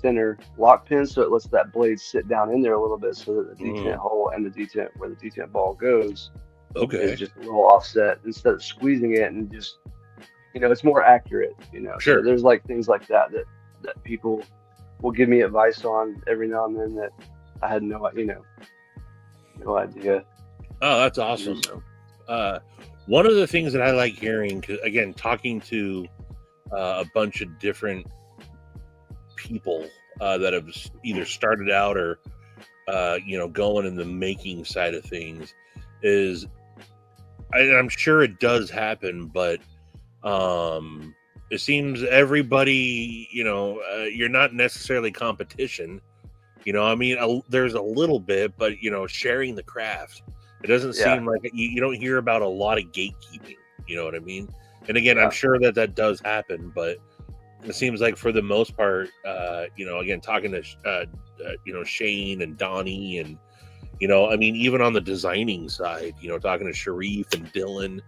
thinner lock pin, so it lets that blade sit down in there a little bit, so that the detent hole and the detent where the detent ball goes is just a little offset, instead of squeezing it and just it's more accurate. Sure. So there's like things like that people will give me advice on every now and then that I had no idea. Oh, that's awesome. One of the things that I like hearing, 'cause again, talking to a bunch of different people that have either started out or going in the making side of things, is I'm sure it does happen, but it seems everybody, you're not necessarily competition. I mean, there's a little bit, but sharing the craft. It doesn't seem like you don't hear about a lot of gatekeeping. You know what I mean? And again, I'm sure that does happen, but it seems like for the most part, again, talking to Shane and Donnie, and I mean, even on the designing side, talking to Sharif and Dylan,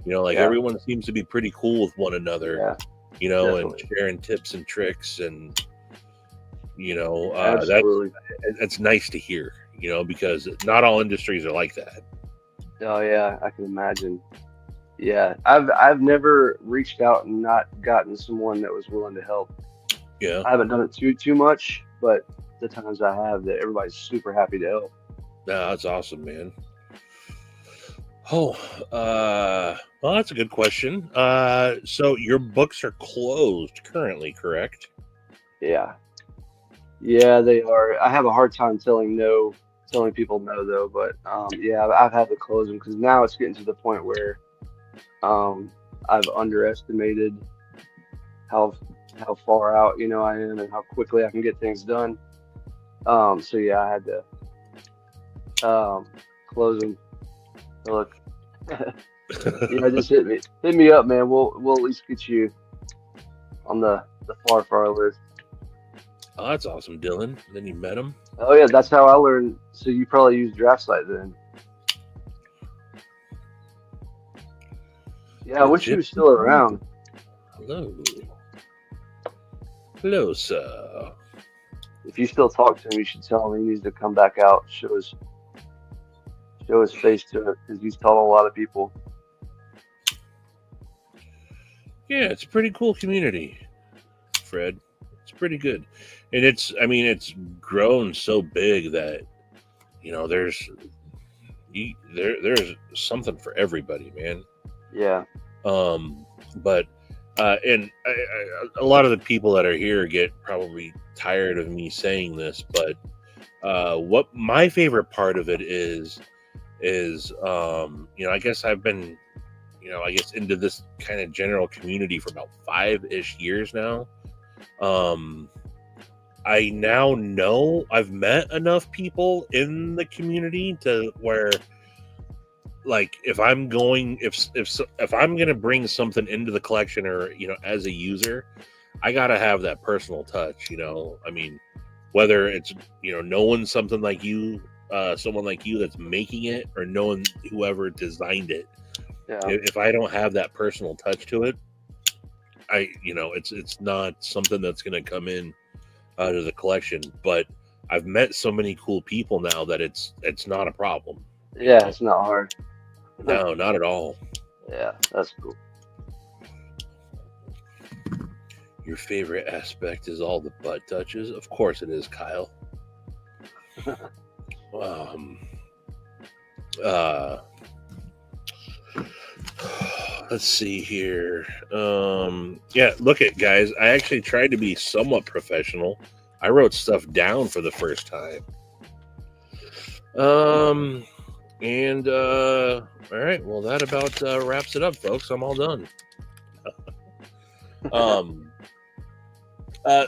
everyone seems to be pretty cool with one another, and sharing tips and tricks, and that's nice to hear, because not all industries are like that. Oh yeah, I can imagine. Yeah, I've never reached out and not gotten someone that was willing to help. Yeah, I haven't done it too much, but the times I have that everybody's super happy to help. Yeah, that's awesome, man. Oh, well, that's a good question. So your books are closed currently, correct? Yeah. Yeah, they are. I have a hard time telling people no though, but yeah, I've had to close them because now it's getting to the point where um, I've underestimated how how far out I am and how quickly I can get things done. So yeah, I had to close them. Look, yeah, just hit me up, man. We'll at least get you on the far list. Oh, that's awesome, Dylan. Then you met him. Oh yeah, that's how I learned. So you probably use DraftSite then. Yeah, I wish he was still around. Hello. Hello, sir. If you still talk to him, you should tell him he needs to come back out, show his face to it, because he's told a lot of people. Yeah, it's a pretty cool community, Fred. It's pretty good. And it's grown so big that, there's something for everybody, man. Yeah. But and a lot of the people that are here get probably tired of me saying this, but what my favorite part of it is I guess I've been into this kind of general community for about 5-ish years now. I now know I've met enough people in the community to where, like, if I'm going to bring something into the collection, or as a user, I gotta have that personal touch. I mean, whether it's knowing something like you, someone like you that's making it, or knowing whoever designed it. Yeah. If I don't have that personal touch to it, it's not something that's going to come in to the collection. But I've met so many cool people now that it's not a problem. Yeah, it's not hard. No, not at all. Yeah, that's cool. Your favorite aspect is all the butt touches? Of course it is, Kyle. Let's see here. Yeah, look at, guys. I actually tried to be somewhat professional. I wrote stuff down for the first time. And all right, well, that about wraps it up, folks. I'm all done.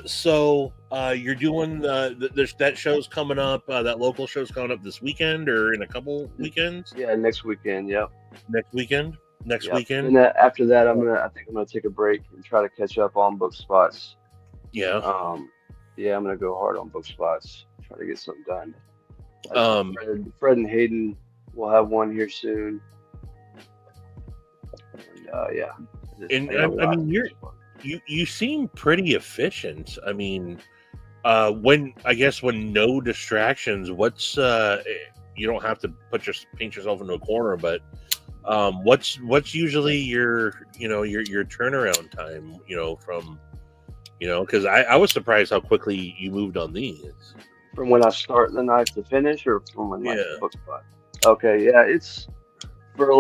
So you're doing that show's coming up, that local show's coming up this weekend or in a couple weekends? Yeah, next weekend. Yep. Next weekend. And after that, I think I'm gonna take a break and try to catch up on book spots. Yeah. Yeah, I'm gonna go hard on book spots. Try to get something done. Fred and Hayden will have one here soon. And yeah. And I mean, you seem pretty efficient. I mean, when no distractions, what's you don't have to paint yourself into a corner, but what's usually your turnaround time, from, because I was surprised how quickly you moved on these. From when I start the knife to finish, or from when my book spot? Okay, yeah, it's for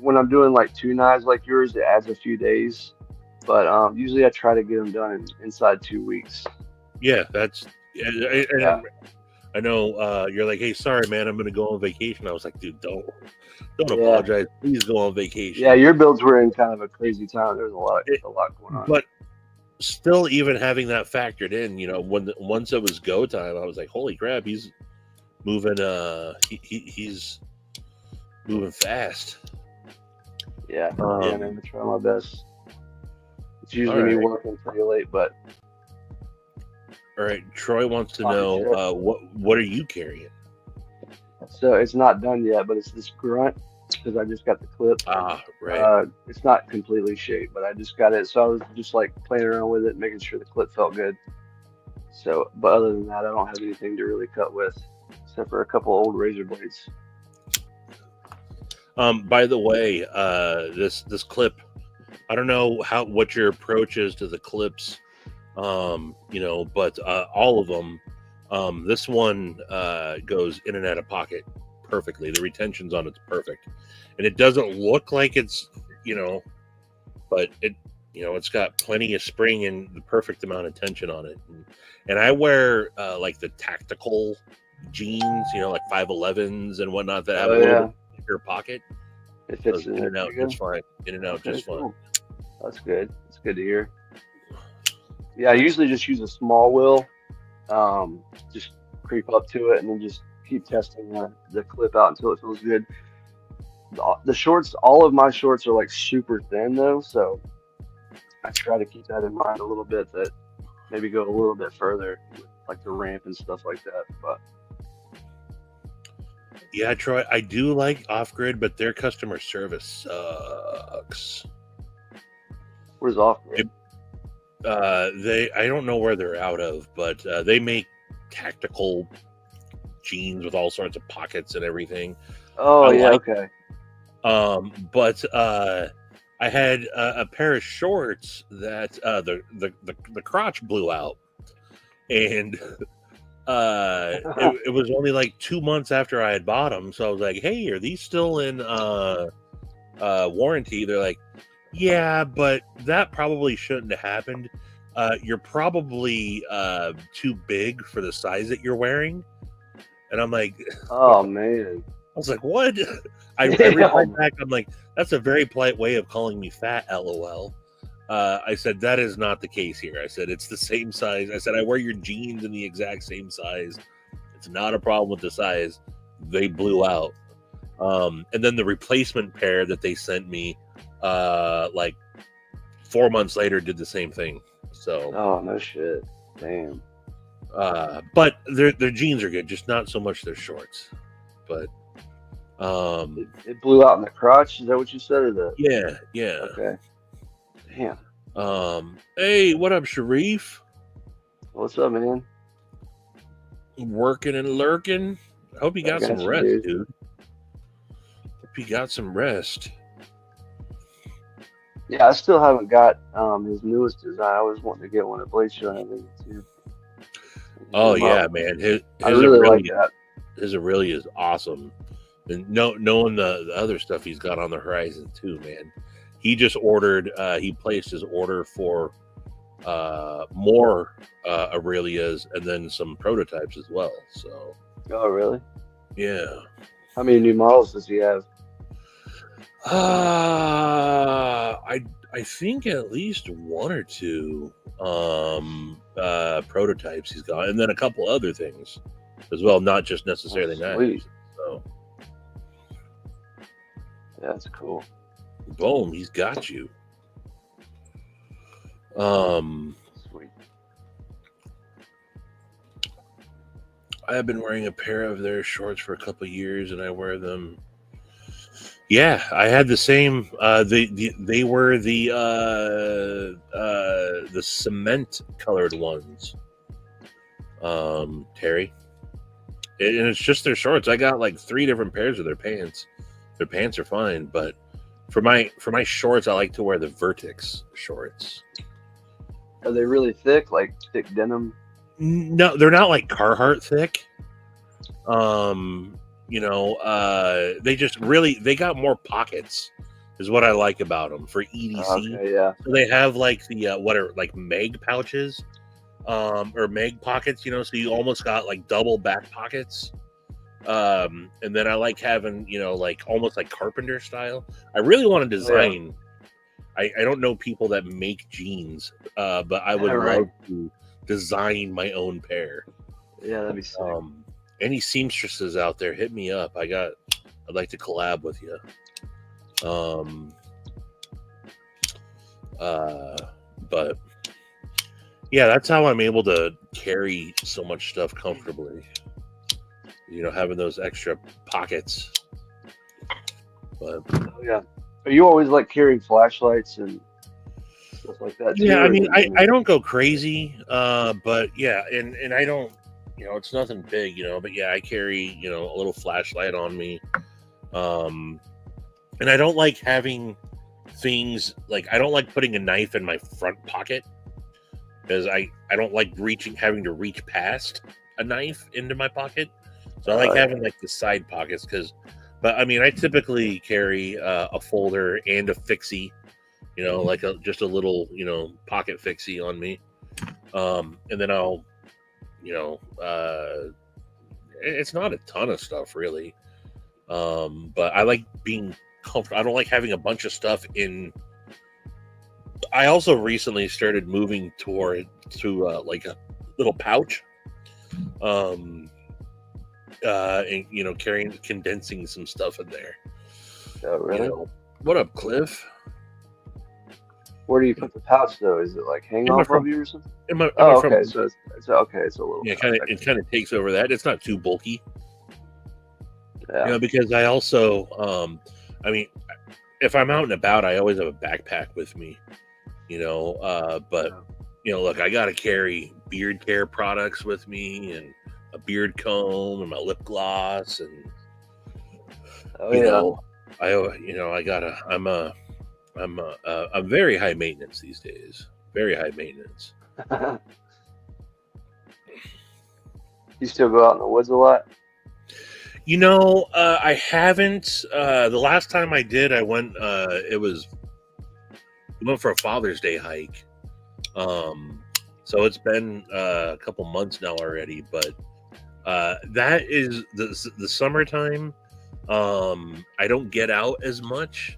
when I'm doing like 2 knives like yours, it adds a few days, but usually I try to get them done inside 2 weeks. Yeah, that's I know you're like, hey, sorry, man, I'm gonna go on vacation. I was like, dude, don't apologize. Please go on vacation. Yeah, your builds were in kind of a crazy time. There's a lot going on. But still, even having that factored in, once it was go time, I was like, holy crap, he's moving. He's moving fast. Yeah, man, I'm trying my best. It's usually me working pretty late, but. All right, Troy wants to know what are you carrying? So it's not done yet, but it's this grunt because I just got the clip. Right. It's not completely shaped, but I just got it. So I was just like playing around with it, making sure the clip felt good. So, but other than that, I don't have anything to really cut with, except for a couple old razor blades. By the way, this clip, I don't know what your approach is to the clips, but all of them, This one goes in and out of pocket perfectly. The retention's on it's perfect, and it doesn't look like it's, but it, it's got plenty of spring and the perfect amount of tension on it. And I wear like the tactical jeans, like 511s and whatnot that have a little bit bigger pocket. It fits in and out just fine. In and out just fine. Cool. That's good. That's good to hear. Yeah, I usually just use a small wheel. Just creep up to it and then just keep testing the clip out until it feels good. The shorts, all of my shorts are like super thin though, so I try to keep that in mind a little bit, that maybe go a little bit further, like the ramp and stuff like that. But yeah, Troy, I do like Offgrid, but their customer service sucks. Where's Offgrid? I don't know where they're out of, but they make tactical jeans with all sorts of pockets and everything. Oh, okay. But I had a pair of shorts that the crotch blew out, and it was only like 2 months after I had bought them. So I was like, "Hey, are these still in warranty?" They're like, "Yeah, but that probably shouldn't have happened. You're probably too big for the size that you're wearing." And I'm like, "Oh man." I was like, "What?" I replied back. I'm like, "That's a very polite way of calling me fat, LOL." I said, "That is not the case here." I said, "It's the same size." I said, "I wear your jeans in the exact same size. It's not a problem with the size." They blew out. And then the replacement pair that they sent me, like 4 months later, did the same thing. So. Oh, no shit. Damn. But their jeans are good, just not so much their shorts. But it blew out in the crotch. Is that what you said, or the? Yeah. Okay. Damn. Hey, what up, Sharif? What's up, man? Working and lurking. I hope you got some rest, dude. Hope you got some rest. Yeah, I still haven't got his newest design. I was wanting to get one at Blade Show and everything too. Oh yeah, man. I really like that. His Aurelia is awesome. And knowing the other stuff he's got on the horizon too, man. He just ordered. He placed his order for more Aurelias and then some prototypes as well. So. Oh really? Yeah. How many new models does he have? I think at least one or two prototypes he's got, and then a couple other things as well, not just necessarily knives. So yeah, that's cool. Boom, he's got you. Sweet. I have been wearing a pair of their shorts for a couple of years, and I wear them. Yeah, I had the same. They were the cement colored ones. Terry, and it's just their shorts. I got like 3 different pairs of their pants. Their pants are fine, but for my shorts, I like to wear the Vertex shorts. Are they really thick, like thick denim? No, they're not like Carhartt thick. They just they got more pockets is what I like about them for EDC. Okay, yeah. So they have like the what are like mag pouches, or mag pockets, so you almost got like double back pockets. And then I like having, like almost like carpenter style. I really want to design. Yeah. I don't know people that make jeans, but I would love to design my own pair. Yeah, that'd be sick. Any seamstresses out there, hit me up. I'd like to collab with you. But yeah, that's how I'm able to carry so much stuff comfortably. Having those extra pockets. But yeah, are you always like carrying flashlights and stuff like that? Yeah, I mean, I don't go crazy, but yeah, and I don't. It's nothing big, but yeah, I carry, a little flashlight on me. And I don't like having things like, I don't like putting a knife in my front pocket because I don't like having to reach past a knife into my pocket. So I like having like the side pockets but I mean, I typically carry a folder and a fixie, you know, like just a little, you know, pocket fixie on me. And then I'll, you know, it's not a ton of stuff really. But I like being comfortable. I don't like having a bunch of stuff in. I also recently started moving to like a little pouch. And you know, condensing some stuff in there. Oh, really? You know, what up, Cliff? Where do you put the pouch though? Is it like hang off of you or something? Okay. So it's okay. It's a little. Yeah, it kind of takes over that. It's not too bulky. Yeah. You know, because I also, I mean, if I'm out and about, I always have a backpack with me. You know, but you know, look, I got to carry beard care products with me and a beard comb and my lip gloss and I'm very high maintenance these days. Very high maintenance. You still go out in the woods a lot? You know, I haven't. The last time I did, I went. We went for a Father's Day hike. So it's been a couple months now already, but that is the summertime. I don't get out as much.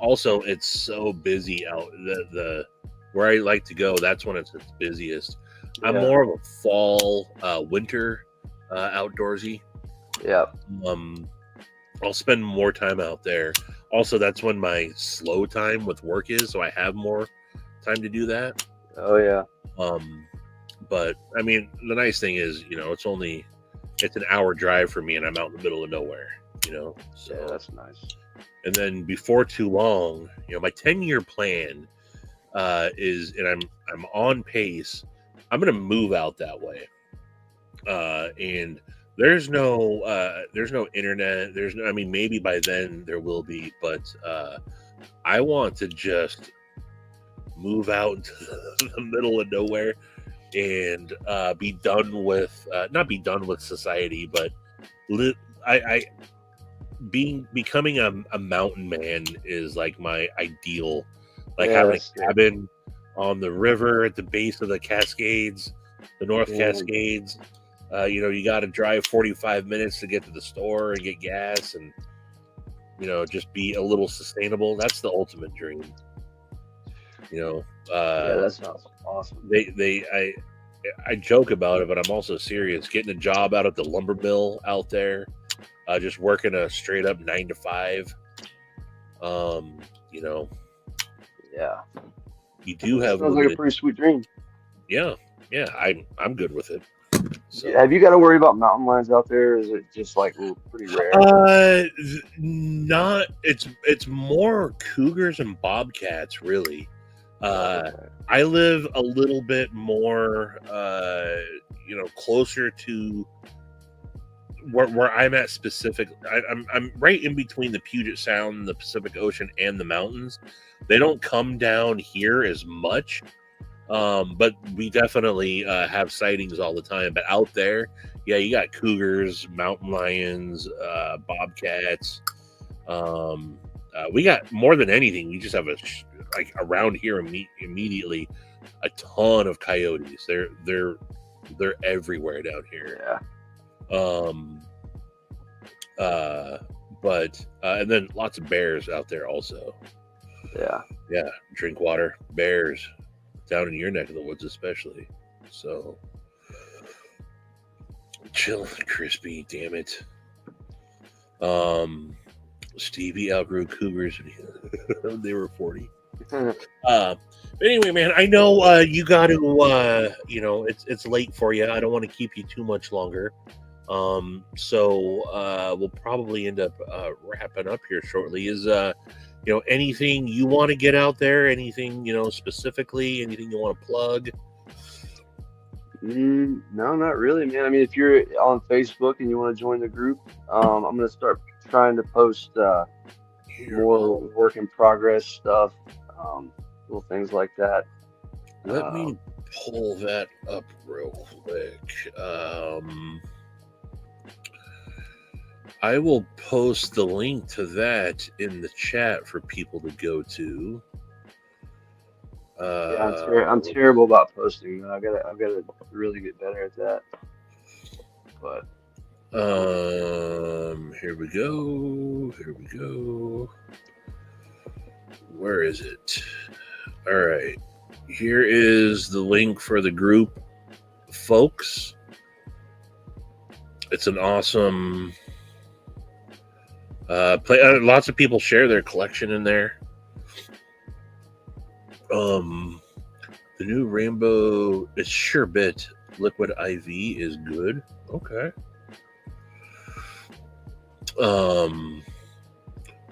Also, it's so busy out. The where I like to go, that's when it's its busiest. I'm more of a fall, winter, outdoorsy. Yeah. I'll spend more time out there. Also, that's when my slow time with work is, so I have more time to do that. Oh yeah. But I mean, the nice thing is, you know, it's an hour drive for me, and I'm out in the middle of nowhere. You know, so yeah, that's nice. And then before too long, you know, my 10-year plan is, and I'm on pace. I'm gonna move out that way, and there's no internet. I mean, maybe by then there will be, but I want to just move out into the middle of nowhere and be done with not be done with society, but becoming a mountain man is like my ideal, like having a cabin on the river at the base of the Cascades, the North Cascades. You know, you got to drive 45 minutes to get to the store and get gas, and you know, just be a little sustainable. That's the ultimate dream. You know, that sounds awesome. I joke about it, but I'm also serious. Getting a job out at the lumber mill out there, just working a straight up 9 to 5. You know, yeah, you do have. Sounds like a pretty sweet dream. Yeah, I'm good with it. So. Have you got to worry about mountain lions out there? Or is it just like pretty rare? Not. It's more cougars and bobcats, really. I live a little bit more, you know, closer to where I'm at specific. I'm right in between the Puget Sound, the Pacific Ocean, and the mountains. They don't come down here as much. But we definitely have sightings all the time. But out there, yeah, you got cougars, mountain lions, bobcats. We got more than anything. We just have like around here immediately a ton of coyotes. They're everywhere down here. Yeah. But and then lots of bears out there also. Yeah. Yeah. Drink water, bears. Down in your neck of the woods, especially. So, chill and crispy, damn it. Stevie outgrew cougars. They were 40. But anyway, man, I know you got to, you know, it's late for you. I don't want to keep you too much longer. So we'll probably end up wrapping up here shortly. Is you know, anything you want to get out there? Anything, you know, specifically? Anything you want to plug? No, not really, man. I mean, if you're on Facebook and you want to join the group, I'm gonna start trying to post more work in progress stuff, little things like that. Let me pull that up real quick. I will post the link to that in the chat for people to go to. Yeah, I'm terrible about posting. Though. I've gotta really get better at that. But here we go. Here we go. Where is it? All right. Here is the link for the group, folks. It's an awesome play. Lots of people share their collection in there. The new Rainbow is Sherbet Liquid IV is good. Okay.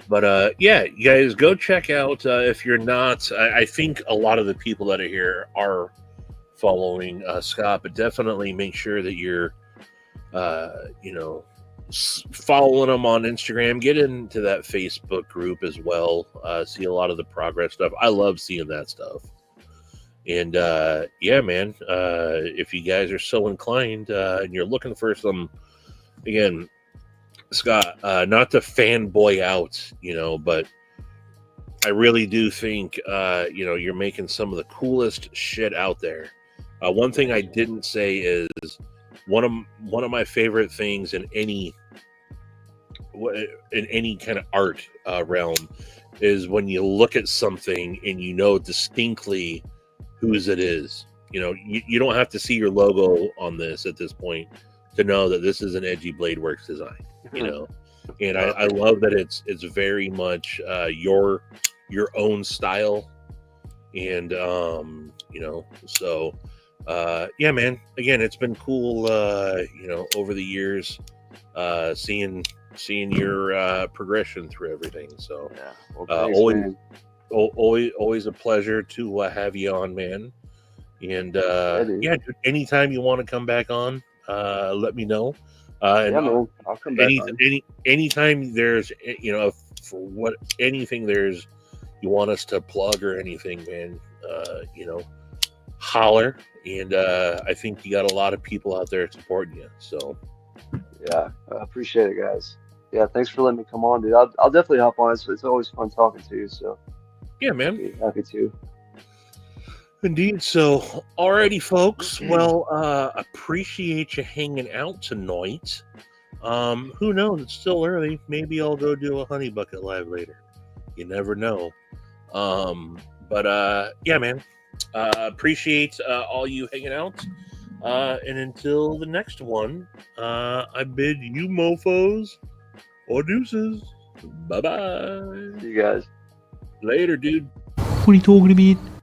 But yeah, you guys go check out if you're not. I think a lot of the people that are here are following Scott, but definitely make sure that you're, following him on Instagram. Get into that Facebook group as well. See a lot of the progress stuff. I love seeing that stuff. And yeah, man, if you guys are so inclined and you're looking for some, again, Scott, not to fanboy out, but I really do think, you're making some of the coolest shit out there. One thing I didn't say is one of my favorite things in any kind of art realm is when you look at something and you know distinctly whose it is. You don't have to see your logo on this at this point to know that this is an Edgy Bladeworks design. And I love that it's very much your own style, and so yeah, man, again, it's been cool over the years seeing your progression through everything. So yeah, well, thanks, always a pleasure to have you on, man. And yeah, anytime you want to come back on, let me know. Yeah, man, I'll come back on. Anytime there's for anything there's you want us to plug or anything, man, holler. And I think you got a lot of people out there supporting you. So yeah, I appreciate it, guys. Yeah, thanks for letting me come on, dude. I'll definitely hop on. It's always fun talking to you. So yeah, man, happy to. Indeed. So, alrighty, folks. Well, appreciate you hanging out tonight. Who knows? It's still early. Maybe I'll go do a honey bucket live later. You never know. But yeah, man. Appreciate all you hanging out. And until the next one, I bid you mofos or deuces. Bye bye. See you guys later, dude. What are you talking about?